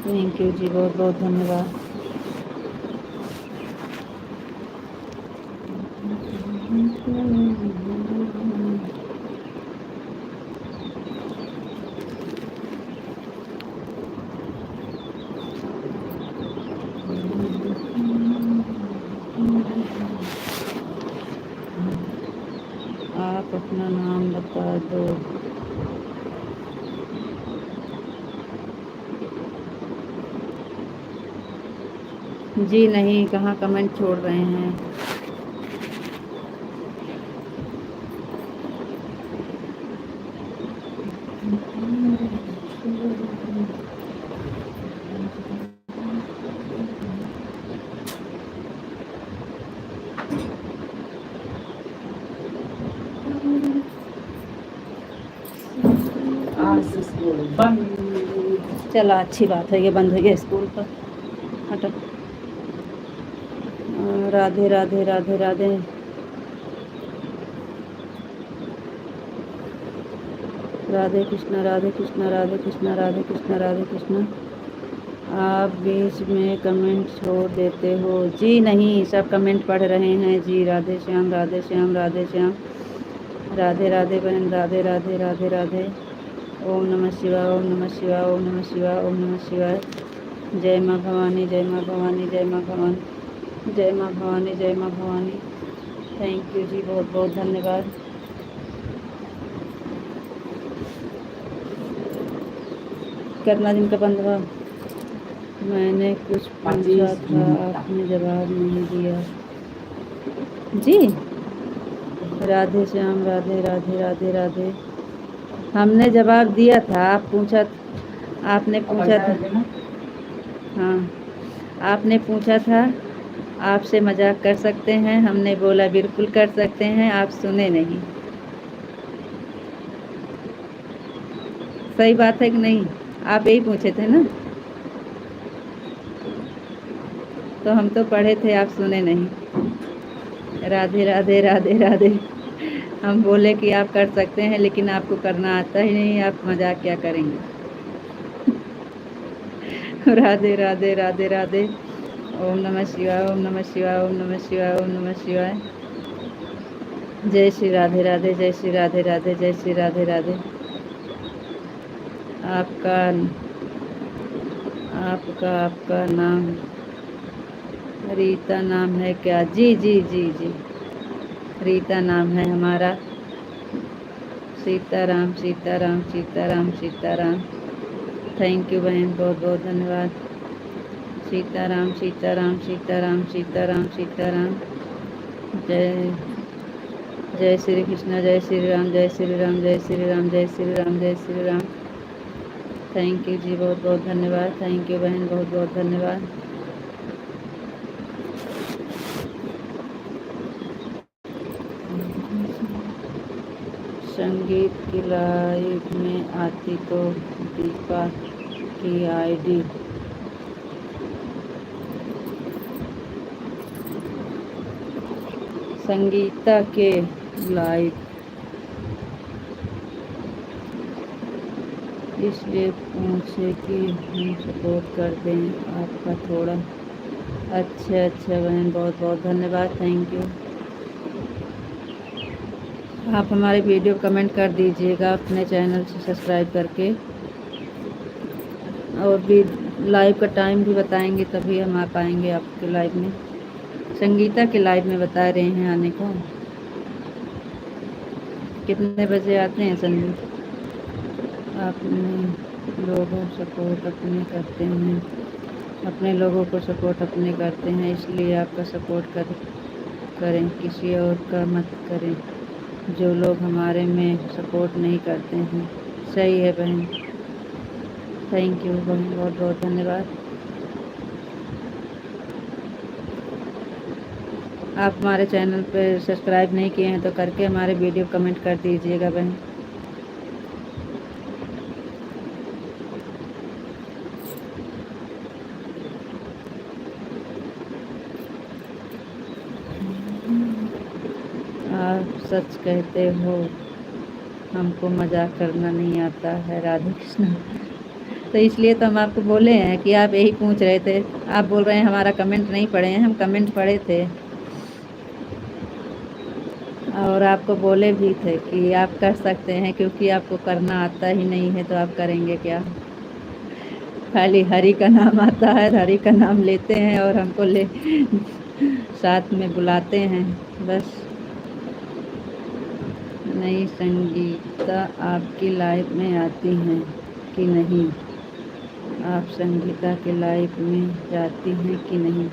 थैंक यू जी, बहुत बहुत धन्यवाद। आप अपना नाम बता दो। जी नहीं, कहाँ कमेंट छोड़ रहे हैं। आज से स्कूल बंद। चला, अच्छी बात है, ये बंद हो गया स्कूल तो। हटो। राधे राधे राधे राधे। राधे कृष्णा राधे कृष्णा राधे कृष्णा राधे कृष्णा राधे कृष्णा। आप बीच में कमेंट छोड़ देते हो जी? नहीं, सब कमेंट पढ़ रहे हैं जी। राधे श्याम राधे श्याम राधे श्याम। राधे राधे बहन, राधे राधे राधे राधे। ओम नमः शिवाय, ओम नमः शिवाय, ओम नमः शिवाय, ओम नमः शिवाय। जय माँ भवानी, जय माँ भवानी, जय माँ भवानी, जय माँ भवानी, जय माँ भवानी। थैंक यू जी, बहुत बहुत धन्यवाद। कितना दिन का बंद हुआ? मैंने कुछ पूछा था, आपने जवाब नहीं दिया जी। राधे श्याम राधे राधे राधे राधे। हमने जवाब दिया था, आप पूछा, आपने पूछा था। हाँ, आपने पूछा था आपसे मजाक कर सकते हैं, हमने बोला बिल्कुल कर सकते हैं, आप सुने नहीं। सही बात है कि नहीं? आप यही पूछे थे ना? तो हम तो पढ़े थे, आप सुने नहीं। राधे राधे राधे राधे। हम बोले कि आप कर सकते हैं, लेकिन आपको करना आता ही नहीं, आप मजाक क्या करेंगे। राधे राधे राधे राधे। ओम नमः शिवाय, ओम नमः शिवाय, ओम नमः शिवाय, ओम नमः शिवाय। जय श्री राधे राधे, जय श्री राधे राधे, जय श्री राधे राधे। आपका आपका आपका नाम रीता नाम है क्या? जी जी जी जी, रीता नाम है हमारा। सीताराम सीताराम सीताराम सीताराम। थैंक यू बहन, बहुत बहुत धन्यवाद। सीताराम सीताराम सीताराम सीताराम सीताराम। जय जय श्री कृष्ण, जय श्री राम, जय श्री राम, जय श्री राम, जय श्री राम, जय श्री राम। थैंक यू जी, बहुत बहुत धन्यवाद। थैंक यू बहन, बहुत बहुत धन्यवाद। संगीत की लाइव में आती तो दीपा की आईडी संगीता के लाइव, इसलिए पूछे कि हम सपोर्ट कर दें आपका थोड़ा। अच्छा अच्छा बहन, बहुत बहुत धन्यवाद। Thank you. आप हमारे वीडियो कमेंट कर दीजिएगा अपने चैनल से सब्सक्राइब करके, और भी लाइव का टाइम भी बताएंगे, तभी हम आ पाएंगे आपके लाइव में। संगीता के लाइव में बता रहे हैं आने को। कितने बजे आते हैं संगीत? अपने लोगों सपोर्ट अपने करते हैं, अपने लोगों को सपोर्ट अपने करते हैं, इसलिए आपका सपोर्ट करें, किसी और का मत करें। जो लोग हमारे में सपोर्ट नहीं करते हैं। सही है बहन। थैंक यू बहन, बहुत बहुत धन्यवाद। आप हमारे चैनल पर सब्सक्राइब नहीं किए हैं तो करके हमारे वीडियो कमेंट कर दीजिएगा बहन। आप सच कहते हो, हमको मजाक करना नहीं आता है। राधे कृष्णा। तो इसलिए तो हम आपको बोले हैं कि आप यही पूछ रहे थे। आप बोल रहे हैं हमारा कमेंट नहीं पढ़े हैं, हम कमेंट पढ़े थे और आपको बोले भी थे कि आप कर सकते हैं, क्योंकि आपको करना आता ही नहीं है तो आप करेंगे क्या। खाली हरि का नाम आता है, हरि का नाम लेते हैं और हमको ले साथ में बुलाते हैं बस। नई संगीता आपकी लाइफ में आती हैं कि नहीं? आप संगीता के लाइफ में जाती हैं कि नहीं?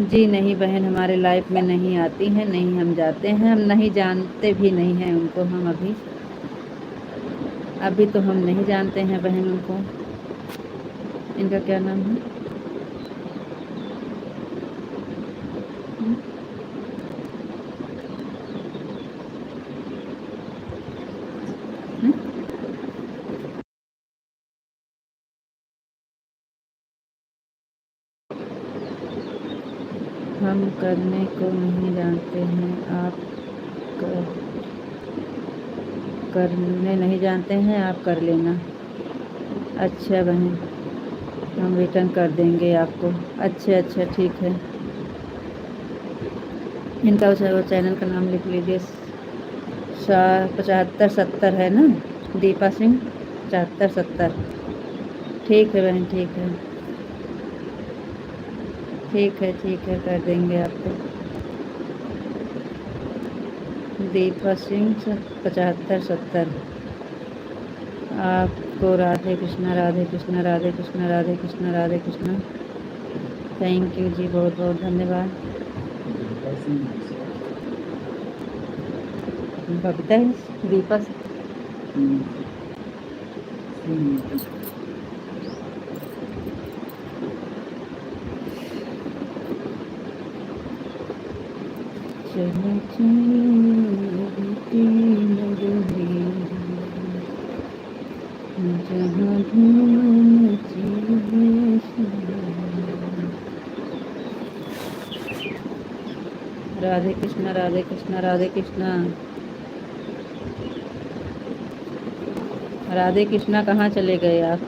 जी नहीं बहन, हमारे लाइफ में नहीं आती हैं, नहीं हम जाते हैं, हम नहीं जानते भी नहीं हैं उनको। हम अभी तो हम नहीं जानते हैं बहन उनको। इनका क्या नाम है? हम करने को नहीं जानते हैं, आप करने नहीं जानते हैं, आप कर लेना। अच्छा बहन, हम रिटर्न कर देंगे आपको। अच्छा ठीक है। इनका वो चैनल का नाम लिख लीजिए, 7570 है ना, दीपा सिंह 7570। ठीक है बहन, ठीक है, कर देंगे आपको। दीपा सिंह 7570। आपको राधे कृष्णा, राधे कृष्णा, राधे कृष्णा, राधे कृष्णा, राधे कृष्णा। थैंक यू जी, बहुत बहुत धन्यवाद। बबीता दीपा राधे कृष्णा, राधे कृष्णा, राधे कृष्णा। राधे कृष्णा कहाँ चले गए आप?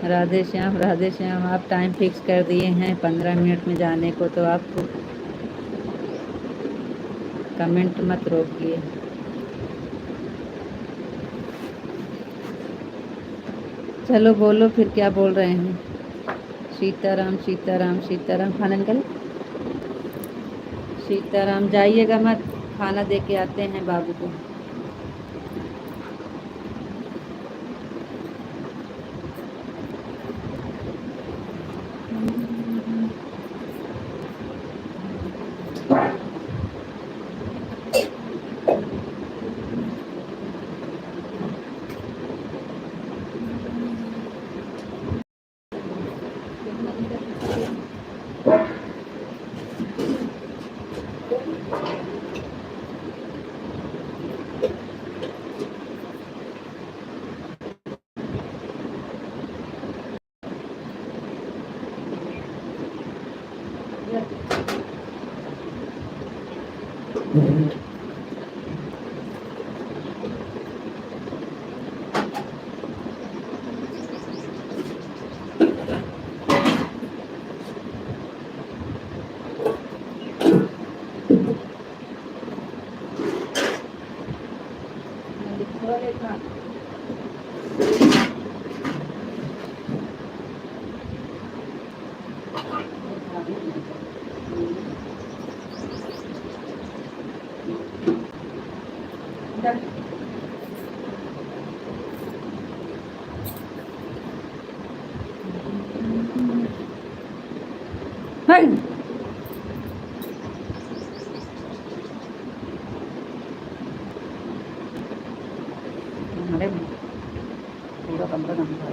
राधे श्याम, राधे श्याम। आप टाइम फिक्स कर दिए हैं 15 मिनट में जाने को, तो आप कमेंट मत रोकिए। चलो बोलो फिर, क्या बोल रहे हैं? सीताराम, सीताराम, सीताराम। खाना निकल। सीताराम, जाइएगा मत, खाना दे के आते हैं बाबू को। अरे पूरा कमरा गंदा है।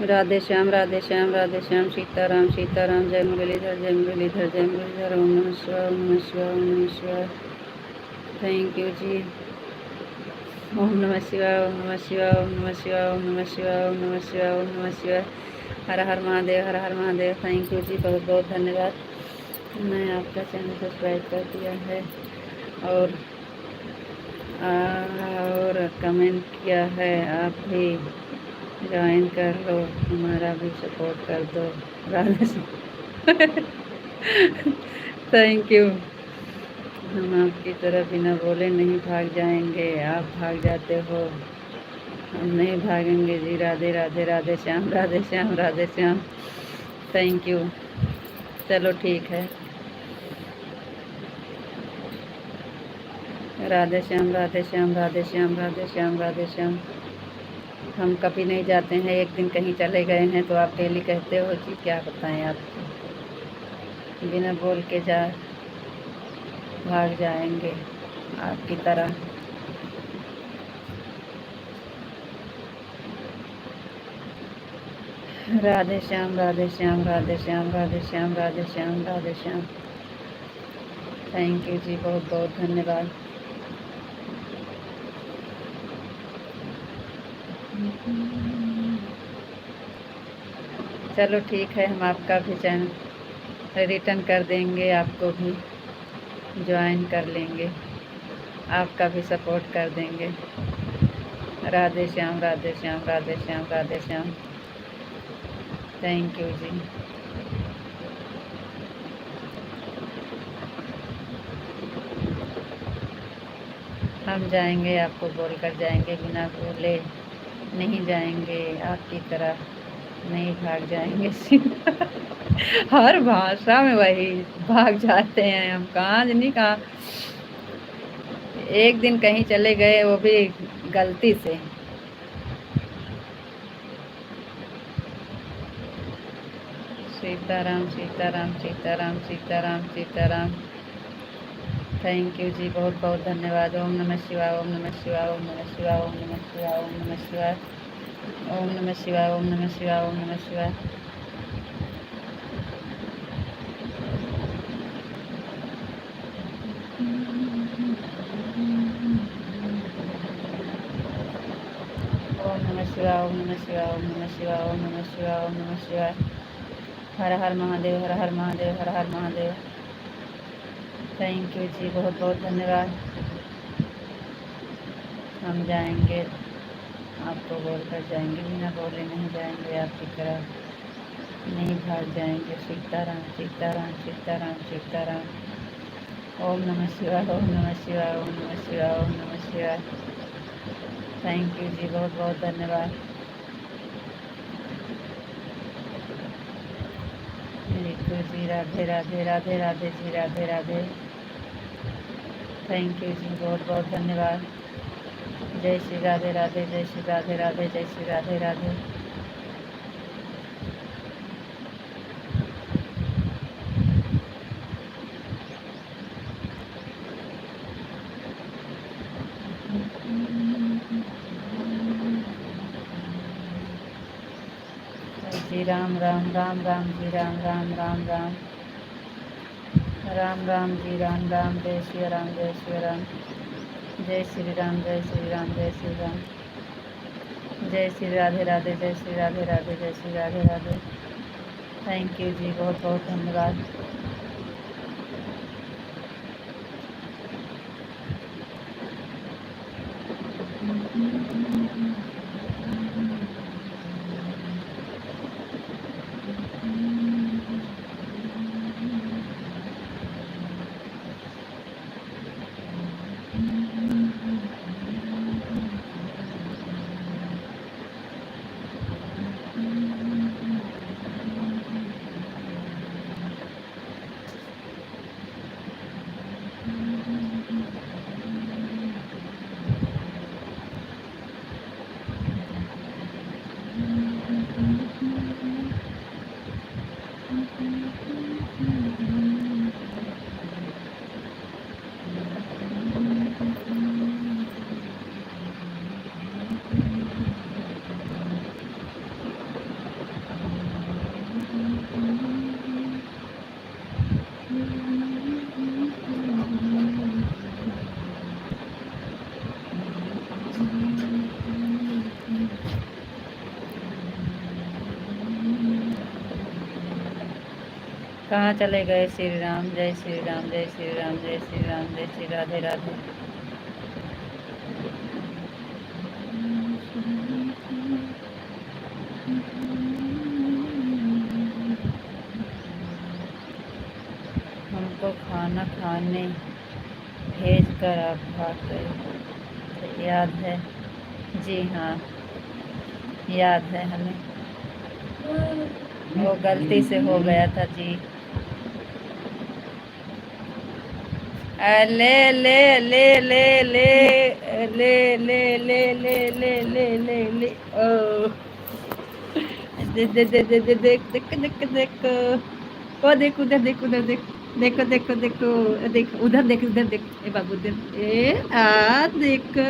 राधे श्याम, राधे श्याम, राधे श्याम। सीताराम, सीताराम। जय मुरलीधर, जय मुरलीधर, जय मुरलीधर। ओम नमः शिवाय, ओम नमः शिवाय, ओम नमः शिवाय। थैंक यू जी। ओम नमः शिवाय, ओम नमः शिवाय, ओम नमः शिवाय, ओम नमः शिवाय, ओम नमः शिवाय, ओम नमः शिवाय। हर हर महादेव, हर हर महादेव। थैंक यू जी, बहुत बहुत धन्यवाद। मैं आपका चैनल सब्सक्राइब कर दिया है और कमेंट किया है। आप भी ज्वाइन कर लो, हमारा भी सपोर्ट कर दो। राधे। Thank you. हम आपकी तरह बिना बोले नहीं भाग जाएंगे, आप भाग जाते हो, हम नहीं भागेंगे जी। राधे राधे, राधे श्याम, राधे श्याम, राधे श्याम। Thank you. चलो ठीक है। राधे श्याम, राधे श्याम, राधे श्याम, राधे श्याम, राधे श्याम। हम कभी नहीं जाते हैं, एक दिन कहीं चले गए हैं तो आप डेली कहते हो जी, क्या बताएं आपको, बिना बोल के जा भाग जाएंगे आपकी तरह। राधे श्याम, राधे श्याम, राधे श्याम, राधे श्याम, राधे श्याम, राधे श्याम। थैंक यू जी, बहुत बहुत धन्यवाद। चलो ठीक है, हम आपका भी चैनल रिटर्न कर देंगे, आपको भी ज्वाइन कर लेंगे, आपका भी सपोर्ट कर देंगे। राधे श्याम, राधे श्याम, राधे श्याम, राधे श्याम। थैंक यू जी। हम जाएंगे, आपको बोल कर जाएंगे, बिना बोले नहीं जाएंगे, आपकी तरह नहीं भाग जाएंगे। हर भाषा में वही भाग जाते हैं हम, कहाँ नहीं कहाँ। एक दिन कहीं चले गए, वो भी गलती से। सीताराम, सीताराम, सीताराम, सीताराम, सीताराम। थैंक यू जी, बहुत बहुत धन्यवाद। ओम नमः शिवाय, ओम नमः शिवाय, ओम नमः शिवाय, ओम नमः शिवाय, ओम नमः शिवाय, ओम नमः शिवाय, ओम नमः शिवाय, ओम नमः शिवाय। ओम नमः शिवाय, ओम नमः शिवाय, ओम नमः शिवाय, ओम नमः शिवाय, ओम नमः शिवाय। हर हर महादेव, हर हर महादेव, हर हर महादेव। थैंक यू जी, बहुत बहुत धन्यवाद। हम जाएंगे, आपको बोल कर जाएंगे, बिना बोले नहीं जाएंगे, आपकी तरह नहीं भाग जाएंगे। सीताराम, सीताराम, सीताराम, सीताराम। ओम नमः शिवाय, ओम नमः शिवाय, ओम नमः शिवाय, ओम नमः शिवाय। थैंक यू जी, बहुत बहुत धन्यवाद। रितु जी, राधे राधे, राधे राधे जी, राधे राधे। थैंक यू जी, बहुत बहुत धन्यवाद। जय श्री राधे राधे, जय श्री राधे राधे, जय श्री राधे राधे। जी राम राम, राम राम जी, राम राम, राम राम, राम राम जी, राम राम। जय श्री राम, जय श्री राम, जय श्री राम, जय श्री राम, जय श्री राम। जय श्री राधे राधे, जय श्री राधे राधे, जय श्री राधे राधे। थैंक यू जी, बहुत बहुत धन्यवाद। कहाँ चले गए श्री राम? जय श्री राम, जय श्री राम, जय श्री राम, जय श्री राधे राधे। हमको खाना खाने भेज कर आप भाग गए, याद है? जी हाँ, याद है हमें, वो गलती से हो गया था जी। ले ले ले ले ले ले ले ले ले ले ले ले ले ओ, देख देख देख देख देख देख देख। वो देख उधर देख उधर देख। देखो देखो देखो देखो उधर देख ए बाबू उधर ए आ देखो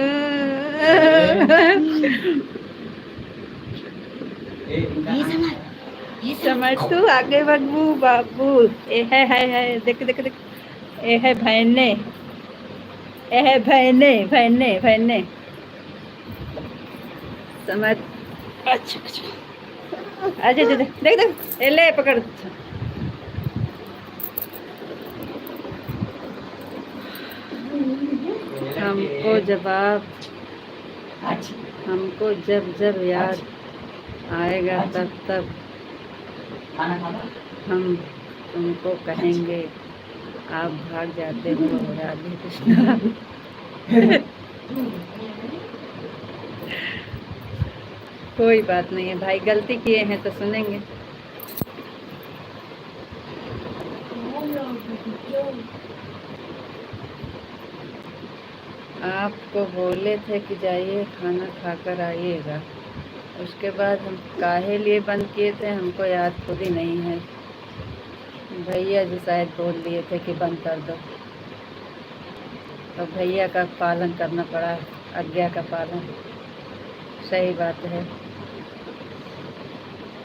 समझ तू आगे बगबू बाबू ए है देख देख देख ए है भैने ए है भैने समझ अच्छा अच्छा अच्छा देख देख देख ए ले पकड़ हमको जवाब हमको जब जब याद आएगा तब तब हम तुमको कहेंगे आप भाग जाते हो राधे कृष्णा। कोई बात नहीं है भाई, गलती किए हैं तो सुनेंगे। आपको बोले थे कि जाइए खाना खाकर आइएगा, उसके बाद हम काहे लिए बंद किए थे हमको याद खुद ही नहीं है। भैया जी शायद बोल दिए थे कि बंद कर दो, तो भैया का पालन करना पड़ा, आज्ञा का पालन। सही बात है।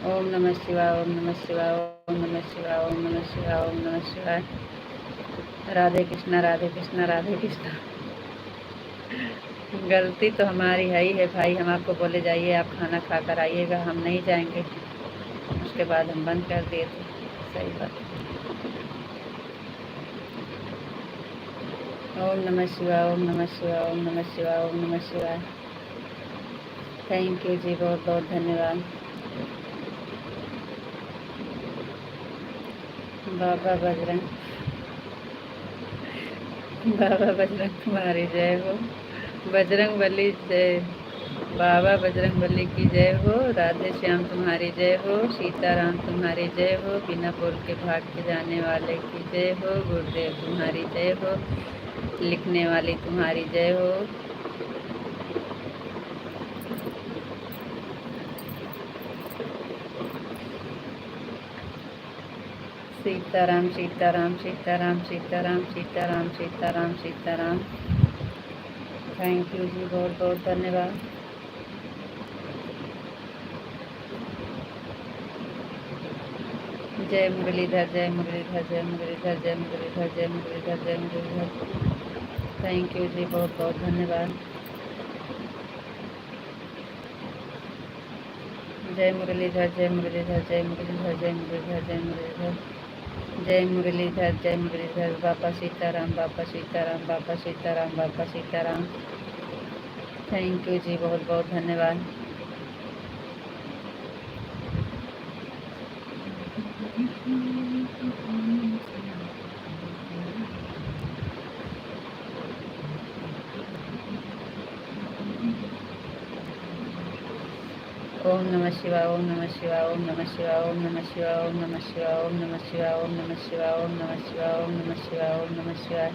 ओम नमः शिवाय ओम नमः शिवाय ओम नमः शिवाय ओम नमः शिवाय ओम नमः शिवाय। राधे कृष्णा राधे कृष्णा राधे कृष्णा। गलती तो हमारी है ही है भाई, हम आपको बोले जाइए आप खाना खा कर आइएगा, हम नहीं जाएंगे, उसके बाद हम बंद कर दिए थे। सही बात। ओम नमः शिवाय ओम नमः शिवाय ओम नमः शिवाय ओम नमः शिवाय। थैंक यू जी, बहुत बहुत धन्यवाद। बाबा बजरंग तुम्हारी जय हो। बजरंग बली जय, बाबा बजरंग बली की जय हो। राधे श्याम तुम्हारी जय हो। सीताराम तुम्हारी जय हो। बिना बोल के भाग के जाने वाले की जय हो। गुरुदेव तुम्हारी जय हो। लिखने वाली तुम्हारी जय हो। सीताराम सीताराम सीताराम सीताराम सीताराम सीताराम सीताराम। थैंक यू जी, बहुत बहुत धन्यवाद। जय मुरलीधर जय मुरलीधर जय मुरलीधर जय मुरलीधर जय मुरलीधर जय मुरलीधर। थैंक यू जी, बहुत बहुत धन्यवाद। जय मुरलीधर जय मुरलीधर जय मुरलीधर जय मुरलीधर जय मुरलीधर जय मुरलीधर जय मुरलीधर। बाबा सीताराम बाबा सीताराम बाबा सीताराम बाबा सीताराम। थैंक यू जी, बहुत बहुत धन्यवाद। ओम नमः शिवाय ओम नमः शिवाय ओम नमः शिवाय ओम नमः शिवाय ओम नमः शिवाय ओम नमः शिवाय ओम नमः शिवाय ओम नमः शिवाय ओम नमः शिवाय ओम नमः शिवाय।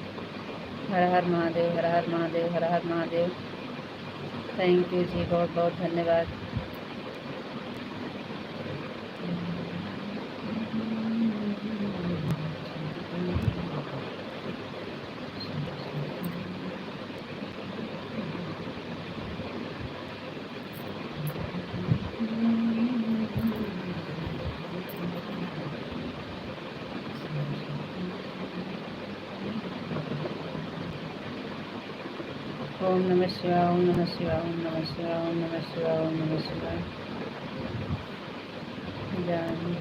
हर हर महादेव हर हर महादेव हर हर महादेव। थैंक यू जी, बहुत बहुत धन्यवाद। ओम नमः शिवाय ओम नमः शिवाय ओम नमः शिवाय ओम नमः शिवाय ओम नमः शिवाय। जान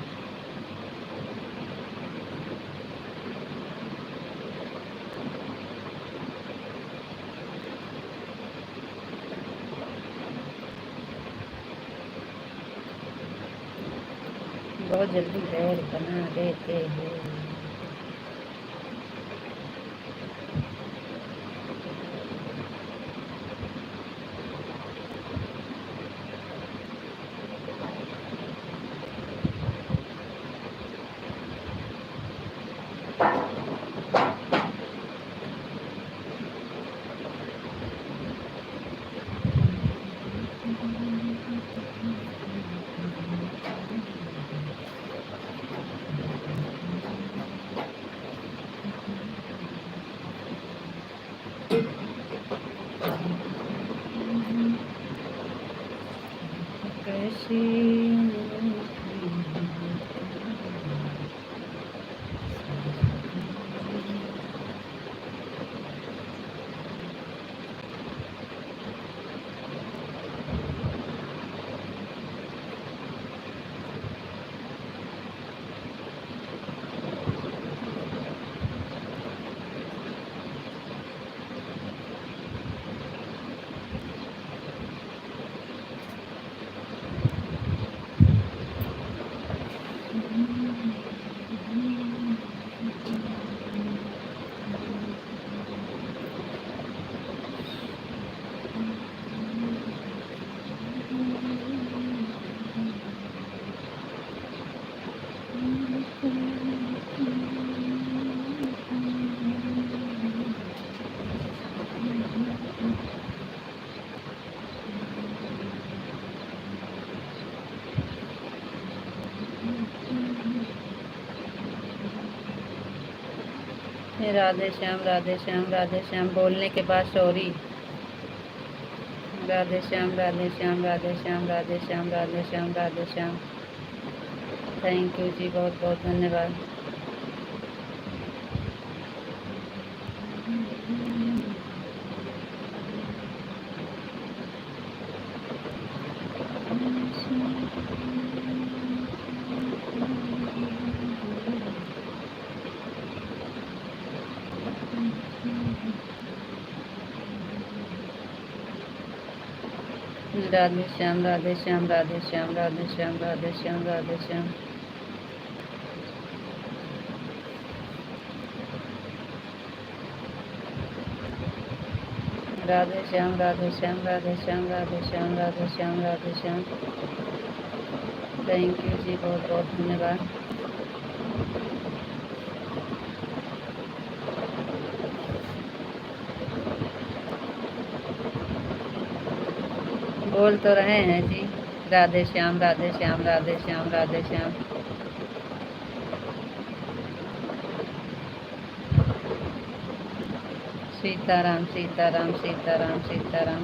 बहुत जल्दी बैर बना देते हो। ऐसी राधे श्याम राधे श्याम राधे श्याम। बोलने के बाद sorry. Radhe Shyam Radhe Shyam Radhe Shyam Radhe Shyam Radhe Shyam Radhe Shyam. Thank you जी, बहुत बहुत धन्यवाद। राधे श्याम राधे श्याम राधे श्याम राधे श्याम राधे श्याम राधे श्याम। राधे श्याम राधे श्याम राधे श्याम राधे श्याम राधे श्याम राधे श्याम। थैंक यू जी, बहुत बहुत धन्यवाद। बोल तो रहे हैं जी। राधे श्याम राधे श्याम राधे श्याम राधे श्याम। सीताराम सीताराम सीताराम सीताराम।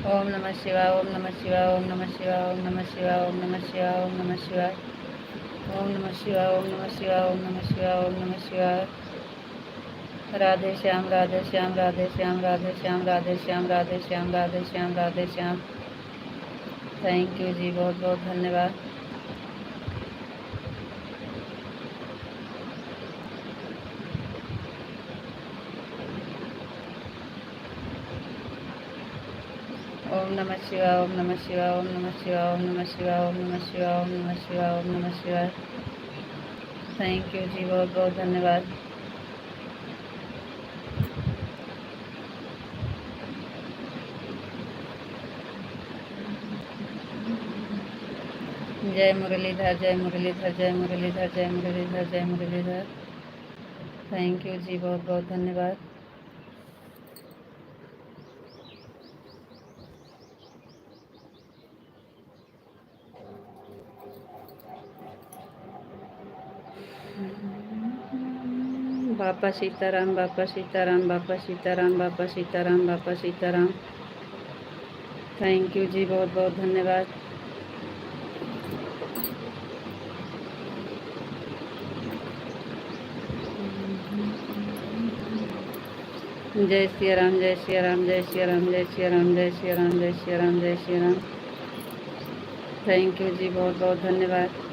ओम नमः शिवाय ओम नमः शिवाय ओम नमः शिवाय ओम नमः शिवाय ओम नमः शिवाय ओम नमः शिवाय ओम नमः शिवाय ओम नमः शिवाय ओम नमः शिवाय ओम नमः शिवाय। राधे श्याम राधे श्याम राधे श्याम राधे श्याम राधे श्याम राधे श्याम राधे श्याम राधे श्याम। थैंक यू जी, बहुत बहुत धन्यवाद। ओम नमः शिवाय ओम नमः शिवाय ओम नमः शिवाय ओम नमः शिवाय ओम नमः शिवाय ओम नमः शिवाय ओम नमः शिवाय। थैंक यू जी, बहुत बहुत धन्यवाद। जय मुरलीधर, जय मुरलीधर, जय मुरलीधर, जय मुरलीधर, जय मुरलीधर। थैंक यू जी, बहुत बहुत धन्यवाद। बापा सीताराम, बापा सीताराम, बापा सीताराम, बापा सीताराम, बापा सीताराम। थैंक यू जी, बहुत बहुत धन्यवाद। जय श्री राम, जय श्री राम, जय श्री राम, जय श्री राम, जय श्री राम, जय श्री राम, जय श्री राम। थैंक यू जी, बहुत बहुत धन्यवाद।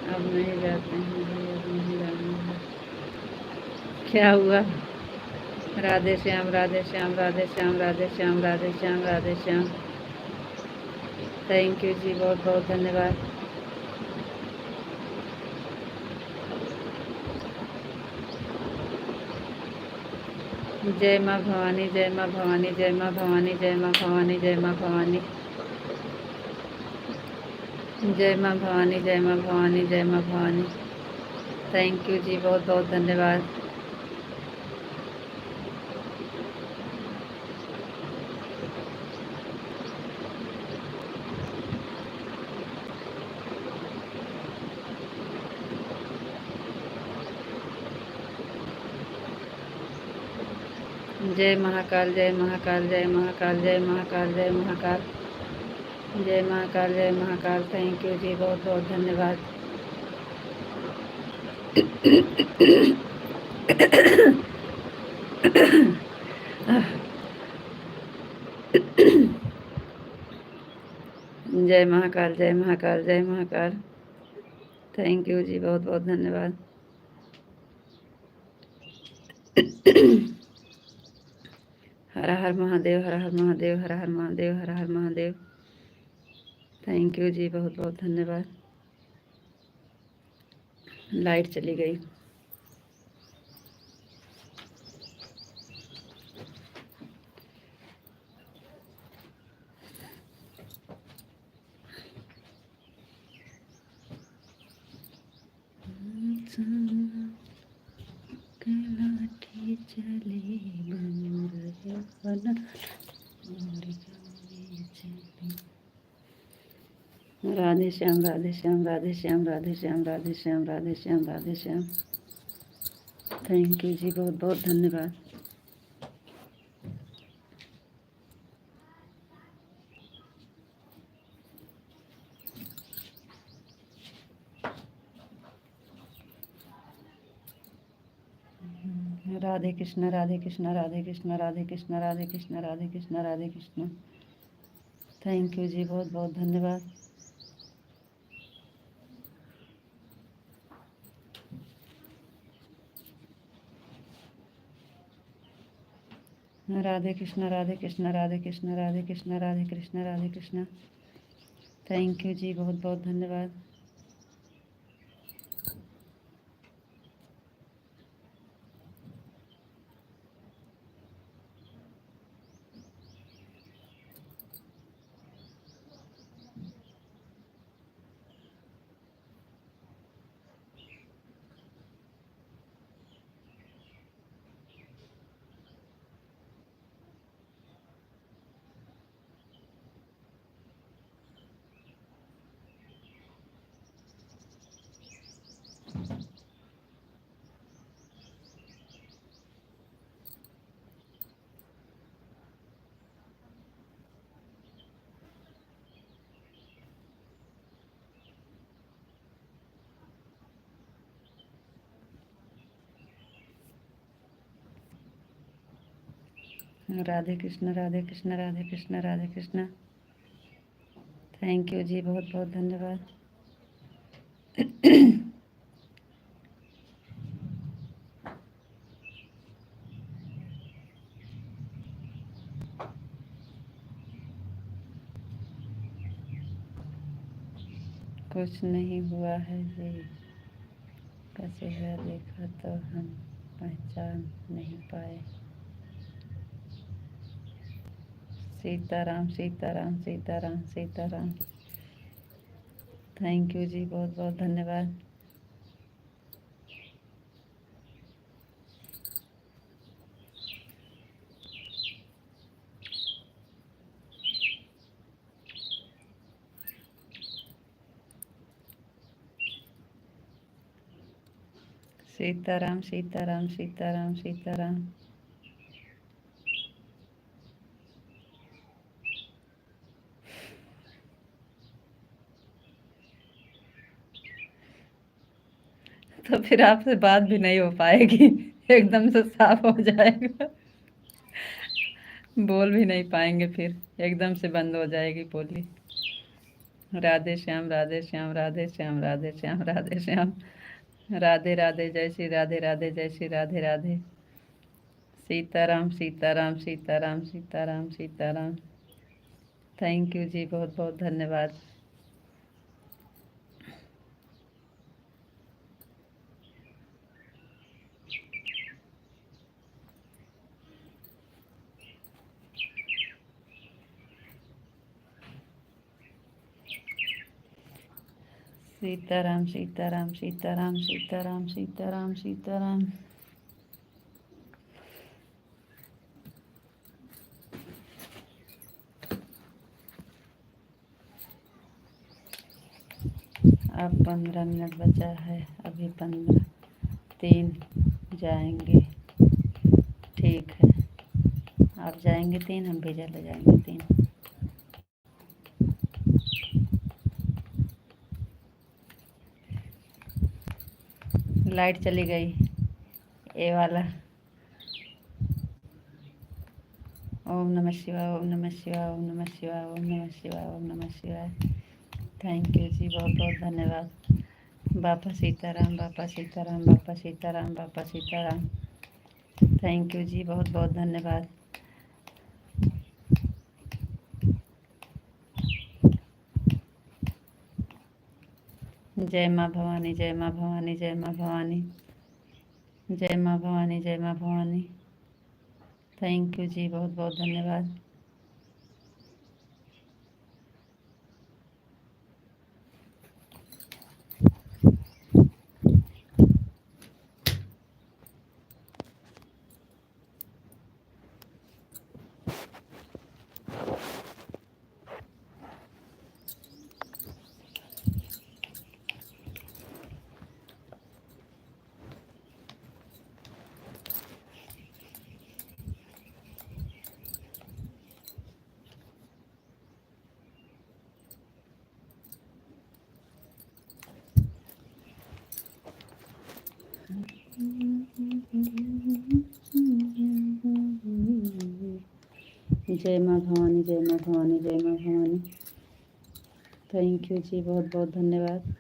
अब नहीं जाते हैं जी, अब नहीं जाना है। क्या हुआ? राधे श्याम, राधे श्याम, राधे श्याम, राधे श्याम, राधे श्याम, राधे श्याम। थैंक यू जी, बहुत बहुत धन्यवाद। जय माँ भवानी, जय माँ भवानी, जय माँ भवानी, जय माँ भवानी, जय माँ भवानी। जय माँ भवानी, जय माँ भवानी, जय माँ भवानी। थैंक यू जी, बहुत बहुत धन्यवाद। जय महाकाल, जय महाकाल, जय महाकाल, जय महाकाल, जय महाकाल, जय महाकाल, जय महाकाल। थैंक यू जी, बहुत बहुत धन्यवाद। जय महाकाल, जय महाकाल, जय महाकाल। थैंक यू जी, बहुत बहुत धन्यवाद। हर हर महादेव, हर हर महादेव, हर हर महादेव, हर हर महादेव। थैंक यू जी, बहुत बहुत धन्यवाद। लाइट चली गई। लाठी चले बन रहे बना राधे श्याम, राधे श्याम, राधे श्याम, राधे श्याम, राधे श्याम, राधे श्याम, राधे श्याम। थैंक यू जी, बहुत बहुत धन्यवाद। राधे कृष्ण, राधे कृष्ण, राधे कृष्ण, राधे कृष्ण, राधे कृष्ण, राधे कृष्ण, राधे कृष्ण। थैंक यू जी, बहुत बहुत धन्यवाद। राधे कृष्ण, राधे कृष्ण, राधे कृष्ण, राधे कृष्ण, राधे कृष्ण, राधे कृष्ण। थैंक यू जी, बहुत बहुत धन्यवाद। राधे कृष्ण, राधे कृष्ण, राधे कृष्ण, राधे कृष्ण। थैंक यू जी, बहुत बहुत धन्यवाद। कुछ नहीं हुआ है जी का चेहरा देखा तो हम पहचान नहीं पाए। सीताराम सीताराम सीताराम सीताराम। थैंक यू जी, बहुत बहुत धन्यवाद। सीताराम सीताराम सीताराम सीताराम। तो फिर आपसे बात भी नहीं हो पाएगी, एकदम से साफ हो जाएगा, बोल भी नहीं पाएंगे, फिर एकदम से बंद हो जाएगी बोली। राधे श्याम राधे श्याम राधे श्याम राधे श्याम राधे श्याम। राधे राधे, जय श्री राधे राधे, जय श्री राधे राधे। सीताराम सीताराम सीताराम सीताराम सीताराम। थैंक यू जी, बहुत बहुत धन्यवाद। सीताराम सीताराम सीताराम सीताराम सीताराम सीताराम। अब 15 मिनट बचा है, अभी 3 जाएंगे। ठीक है, आप जाएंगे 3, हम भी चले जाएंगे 3। लाइट चली गई, ये वाला। ओम नमः शिवाय, ओम नमः शिवाय, ओम नमः शिवाय, ओम नमः शिवाय, ओम नमः शिवाय। थैंक यू जी, बहुत बहुत धन्यवाद। बापा सीताराम, बापा सीताराम, बापा सीताराम, बापा सीताराम। थैंक यू जी, बहुत बहुत धन्यवाद। जय माँ भवानी, जय माँ भवानी, जय माँ भवानी, जय माँ भवानी, जय माँ भवानी। थैंक यू जी, बहुत बहुत धन्यवाद। जय माँ भवानी, जय माँ भवानी, जय माँ भवानी। थैंक यू जी, बहुत बहुत धन्यवाद।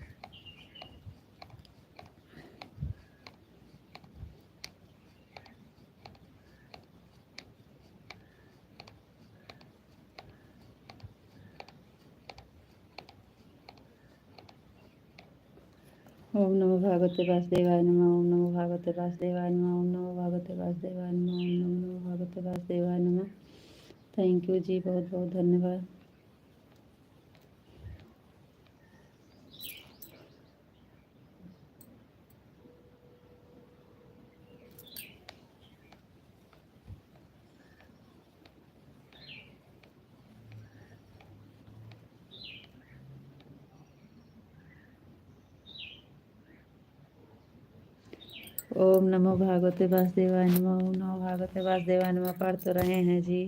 ओम नमो भगवते वासुदेवाय नमः, ओम नमो भगवते वासुदेवाय नमः, ओम नमो भगवते वासुदेवाय नमः, ओम नमो भगवते वासुदेवाय नमः। थैंक यू जी, बहुत बहुत धन्यवाद। ओम नमो भागवते वासुदेवाय नमः, ओम नमो भागवते वासुदेवाय नमः। पढ़ तो रहे हैं जी।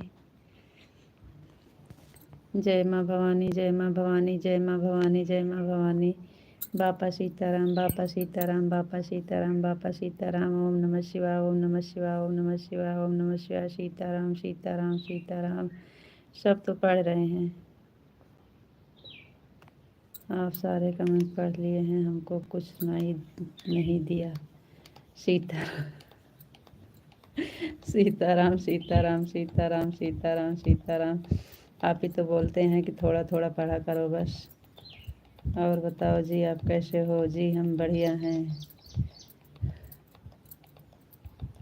जय माँ भवानी, जय माँ भवानी, जय माँ भवानी, जय माँ भवानी। बापा सीताराम, बापा सीताराम, बापा सीताराम, बापा सीताराम। ओम नमः शिवाय, ओम नमः शिवाय, ओम नमः शिवाय, ओम नमः शिवाय। सीताराम सीताराम सीताराम। सब तो पढ़ रहे हैं, आप सारे कमेंट पढ़ लिए हैं, हमको कुछ सुनाई नहीं दिया। सीताराम सीताराम सीताराम सीताराम सीताराम सीताराम। आप ही तो बोलते हैं कि थोड़ा थोड़ा पढ़ा करो बस। और बताओ जी, आप कैसे हो जी? हम बढ़िया हैं।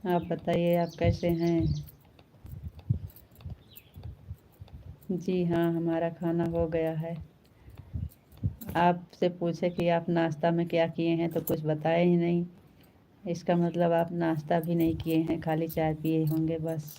आप बताइए, आप कैसे हैं? जी हाँ, हमारा खाना हो गया है। आपसे पूछे कि आप नाश्ता में क्या किए हैं तो कुछ बताए ही नहीं। इसका मतलब आप नाश्ता भी नहीं किए हैं, खाली चाय पिए होंगे बस।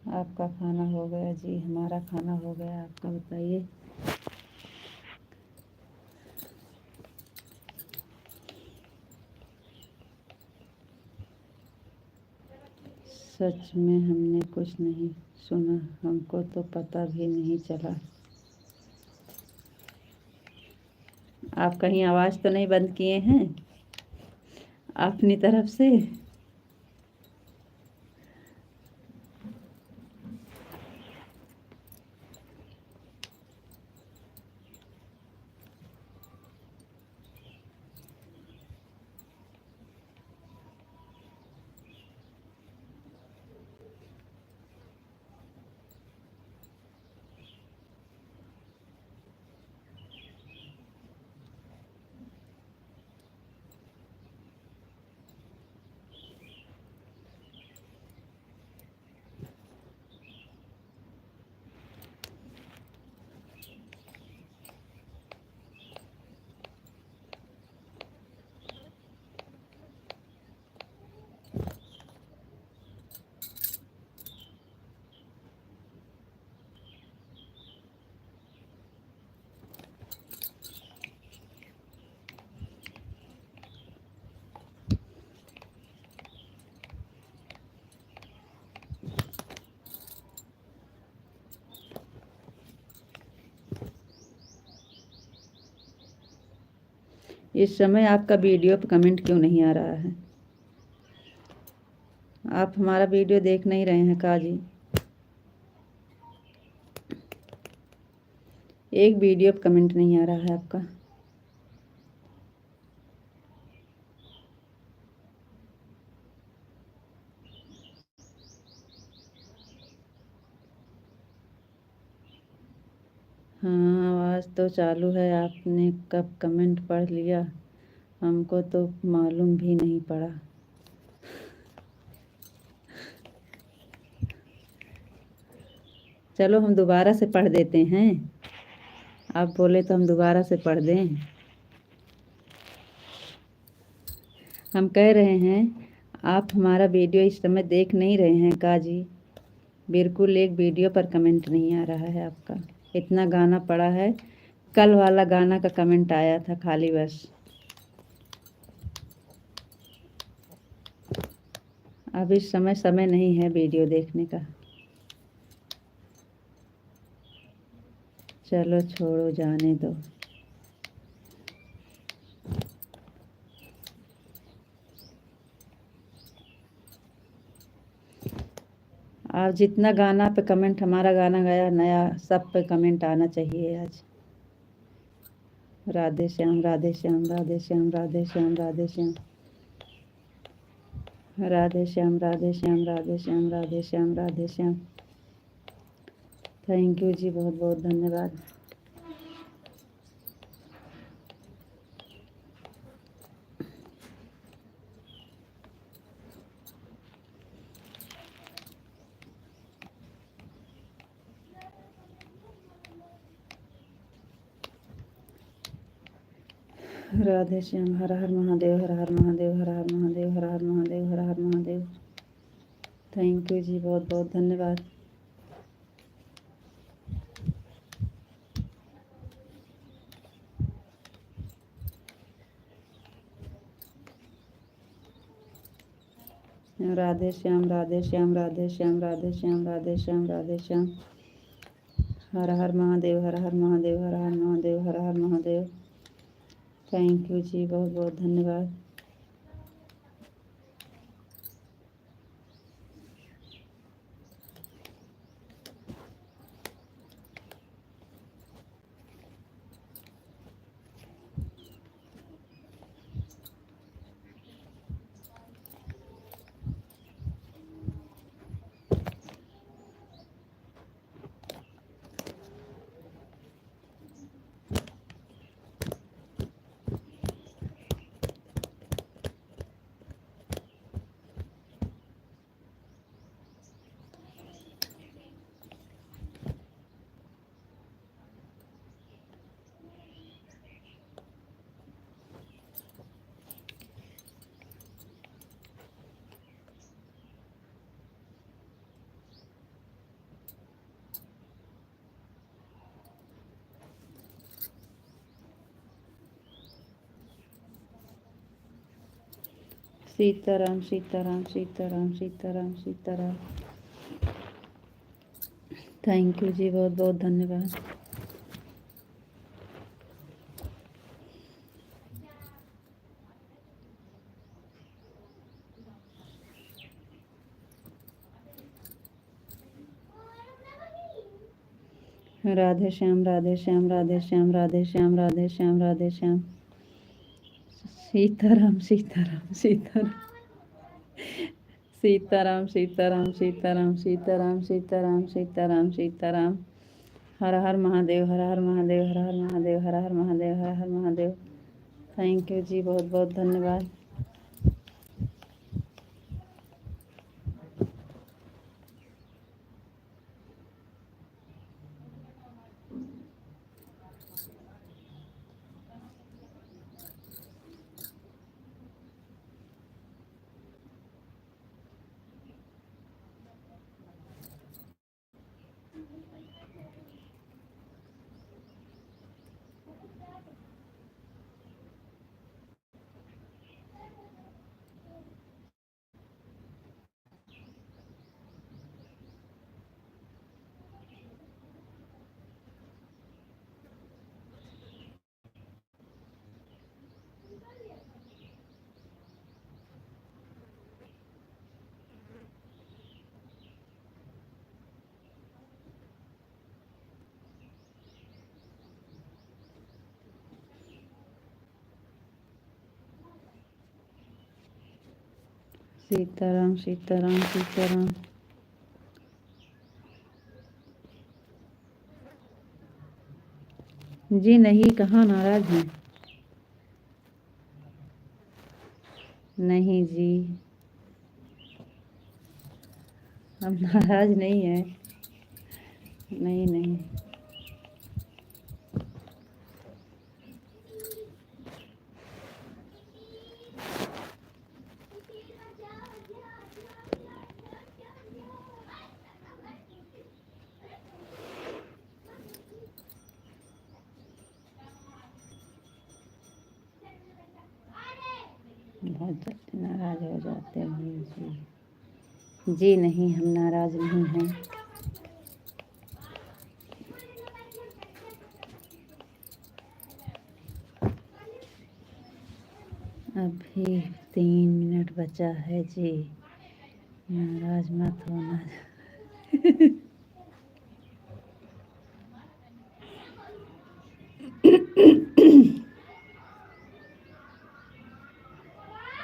आपका खाना हो गया जी? हमारा खाना हो गया। आपका बताइए। सच में हमने कुछ नहीं सुना, हमको तो पता भी नहीं चला। आप कहीं आवाज़ तो नहीं बंद किए हैं अपनी तरफ से? इस समय आपका वीडियो पे कमेंट क्यों नहीं आ रहा है? आप हमारा वीडियो देख नहीं रहे हैं का जी? एक वीडियो पे कमेंट नहीं आ रहा है आपका। हाँ, आवाज़ तो चालू है। आपने कब कमेंट पढ़ लिया, हमको तो मालूम भी नहीं पड़ा। चलो हम दोबारा से पढ़ देते हैं। आप बोले तो हम दोबारा से पढ़ दें। हम कह रहे हैं, आप हमारा वीडियो इस समय देख नहीं रहे हैं का जी? बिल्कुल एक वीडियो पर कमेंट नहीं आ रहा है आपका। इतना गाना पड़ा है, कल वाला गाना का कमेंट आया था खाली बस। अब इस समय नहीं है वीडियो देखने का। चलो छोड़ो, जाने दो। आप जितना गाना पे कमेंट, हमारा गाना गाया नया, सब पे कमेंट आना चाहिए आज। राधे श्याम, राधे श्याम, राधे श्याम, राधे श्याम, राधे श्याम, राधे श्याम, राधे श्याम, राधे श्याम, राधे श्याम, राधे श्याम। थैंक यू जी, बहुत बहुत धन्यवाद। राधे श्याम। हर हर महादेव, हर हर महादेव, हर हर महादेव, हर हर महादेव, हर हर महादेव। थैंक यू जी, बहुत बहुत धन्यवाद। राधे श्याम राधे श्याम राधे श्याम राधे श्याम राधे श्याम राधे श्याम। हर हर महादेव हर हर महादेव हर हर महादेव हर हर महादेव। थैंक यू जी, बहुत बहुत धन्यवाद। सीताराम सीताराम सीताराम सीताराम सीताराम। थैंक यू जी, बहुत बहुत धन्यवाद। राधे श्याम राधे श्याम राधे श्याम राधे श्याम राधे श्याम राधे श्याम। सीताराम सीताराम सीताराम सीताराम सीताराम सीताराम सीताराम सीताराम सीताराम सीताराम। हर हर महादेव हर हर महादेव हर हर महादेव हर हर महादेव हर हर महादेव। थैंक यू जी, बहुत बहुत धन्यवाद। सीताराम सीताराम सीताराम। जी नहीं, कहाँ नाराज हैं? नहीं जी, हम नाराज नहीं हैं। नहीं नहीं। बहुत जल्दी नाराज हो जाते हैं जी। जी नहीं, हम नाराज नहीं हैं। अभी 3 मिनट बचा है जी, नाराज मत होना।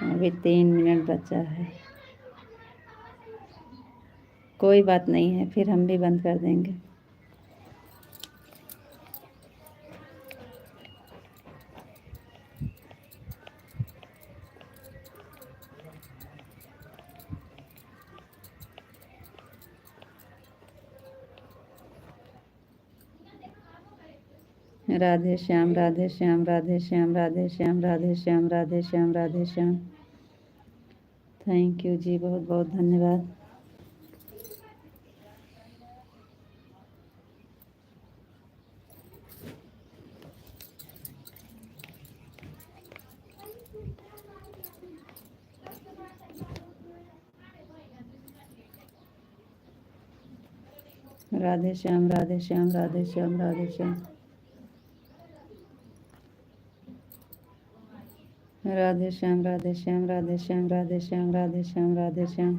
अभी 3 मिनट बचा है। कोई बात नहीं है, फिर हम भी बंद कर देंगे। राधे श्याम राधे श्याम राधे श्याम राधे श्याम राधे श्याम राधे श्याम राधे श्याम। थैंक यू जी, बहुत बहुत धन्यवाद। राधे श्याम राधे श्याम राधे श्याम राधे श्याम राधे श्याम राधे श्याम राधे श्याम राधे श्याम राधे श्याम राधे श्याम।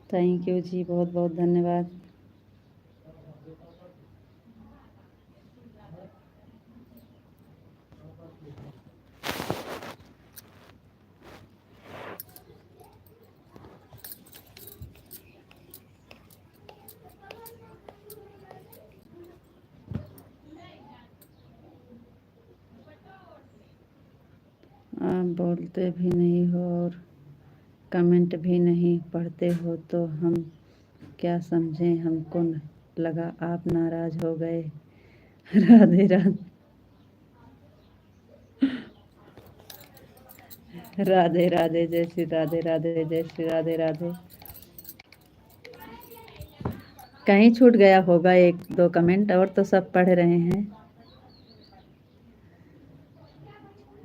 थैंक यू जी, बहुत बहुत धन्यवाद। आप बोलते भी नहीं हो और कमेंट भी नहीं पढ़ते हो तो हम क्या समझें, हमको लगा आप नाराज हो गए। राधे राधे राधे राधे, जय श्री राधे राधे, जय श्री राधे राधे। कहीं छूट गया होगा एक दो कमेंट, और तो सब पढ़ रहे हैं।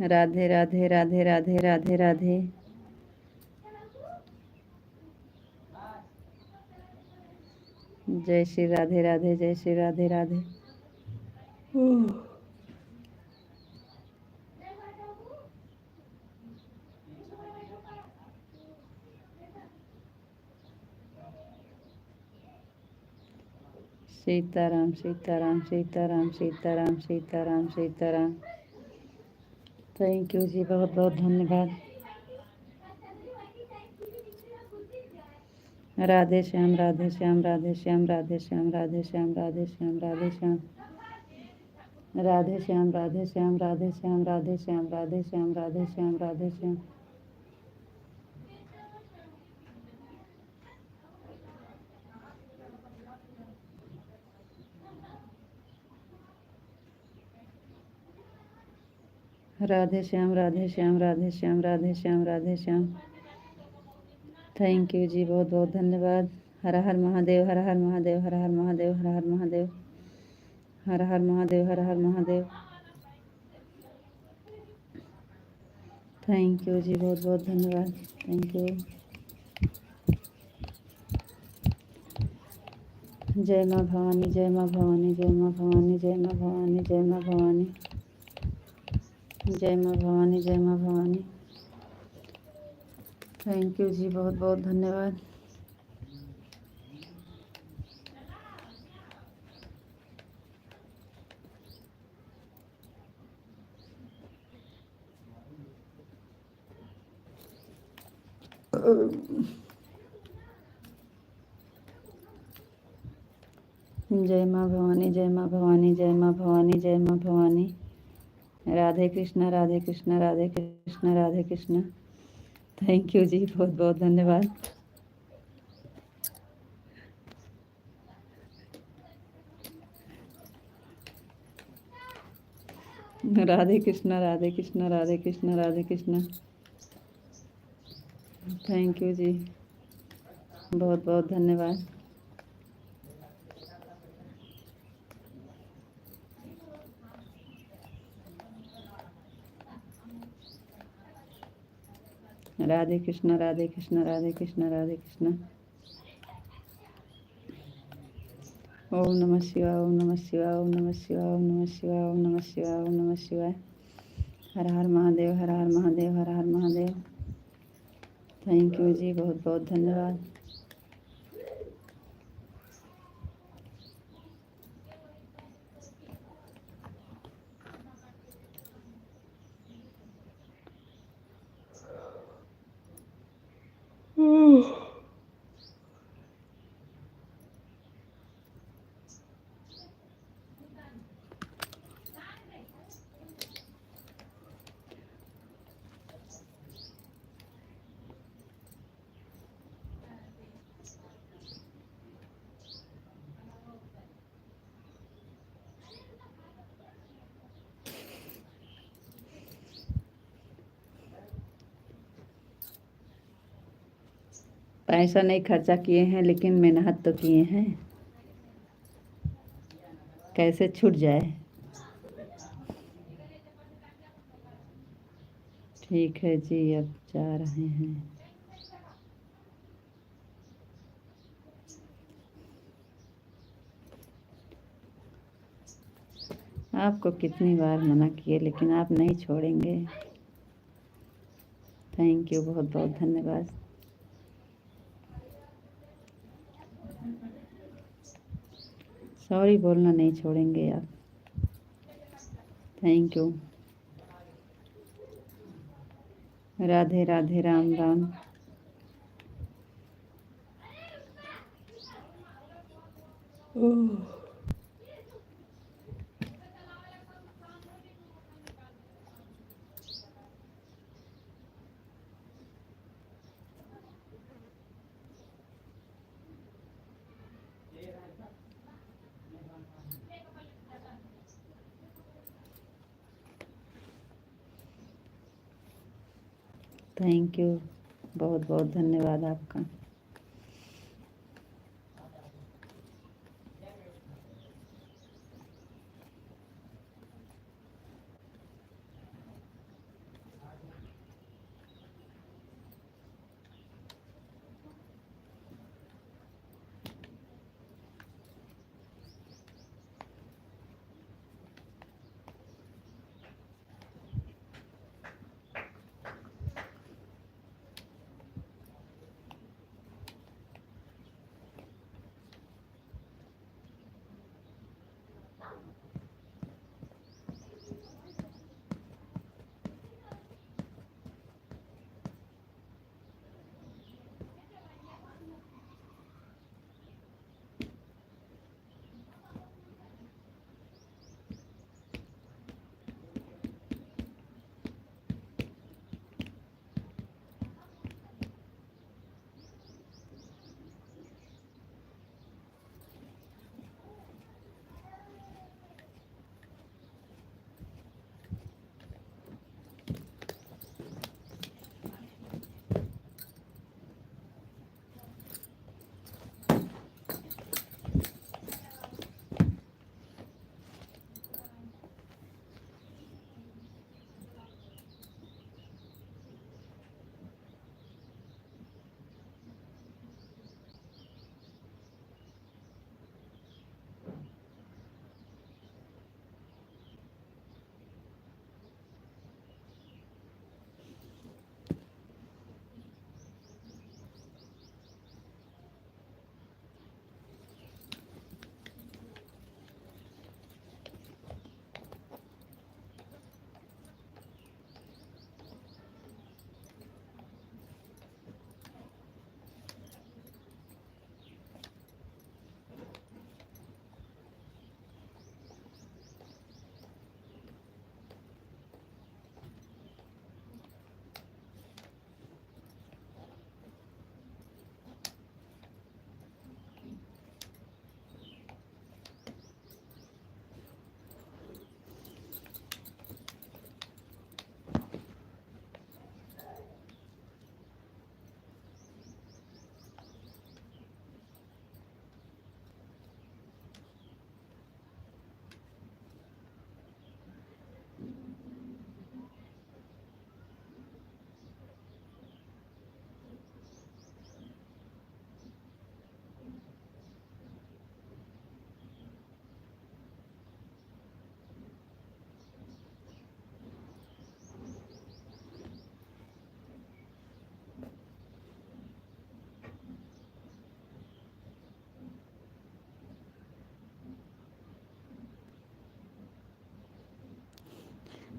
राधे राधे राधे राधे राधे राधे। जय श्री राधे राधे, जय श्री राधे राधे। सीताराम सीताराम सीताराम सीताराम सीताराम सीताराम। थैंक यू जी, बहुत बहुत धन्यवाद। राधे श्याम राधे श्याम राधे श्याम राधे श्याम राधे श्याम राधे श्याम राधे श्याम राधे श्याम राधे श्याम राधे श्याम राधे श्याम राधे श्याम राधे श्याम राधे श्याम। राधे श्याम राधे श्याम राधे श्याम राधे श्याम राधे श्याम। थैंक यू जी, बहुत बहुत धन्यवाद। हर हर महादेव, हर हर महादेव, हर हर महादेव, हर हर महादेव, हर हर महादेव, हर हर महादेव। थैंक यू जी, बहुत बहुत धन्यवाद। Thank you. जय माँ भवानी, जय माँ भवानी, जय माँ भवानी, जय माँ भवानी, जय माँ भवानी, जय माँ भवानी, जय माँ भवानी। थैंक यू जी, बहुत बहुत धन्यवाद। जय माँ भवानी, जय माँ भवानी, जय माँ भवानी, जय माँ भवानी। राधे कृष्णा, राधे कृष्णा, राधे कृष्णा, राधे कृष्णा। थैंक यू जी, बहुत बहुत धन्यवाद। राधे कृष्णा, राधे कृष्णा, राधे कृष्णा, राधे कृष्णा। थैंक यू जी, बहुत बहुत धन्यवाद। राधे कृष्णा, राधे कृष्णा, राधे कृष्णा, राधे कृष्णा। ओम नमः शिवाय, ओम नमः शिवाय, ओम नमः शिवाय, ओम नमः शिवाय, ओम नमः शिवाय, ओम नमः शिवाय। हर हर महादेव, हर हर महादेव, हर हर महादेव। थैंक यू जी, बहुत बहुत धन्यवाद। पैसा नहीं खर्चा किए हैं, लेकिन मेहनत तो किए हैं। कैसे छूट जाए। ठीक है जी, अब जा रहे हैं। आपको कितनी बार मना किए, लेकिन आप नहीं छोड़ेंगे। थैंक यू, बहुत बहुत धन्यवाद। सॉरी बोलना नहीं छोड़ेंगे आप। Thank you. Radhe Radhe, Ram Ram. Oh. Thank you, बहुत बहुत धन्यवाद आपका।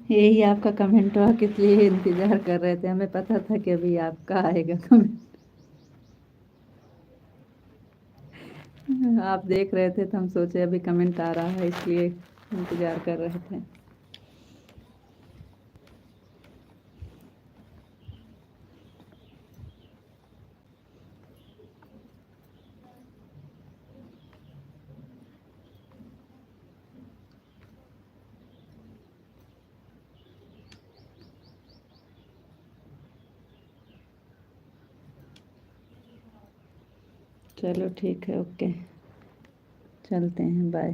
यही आपका कमेंट हुआ, किस लिए इंतज़ार कर रहे थे। हमें पता था कि अभी आपका आएगा कमेंट। आप देख रहे थे तो हम सोचे अभी कमेंट आ रहा है, इसलिए इंतज़ार कर रहे थे। चलो ठीक है, ओके, चलते हैं, बाय।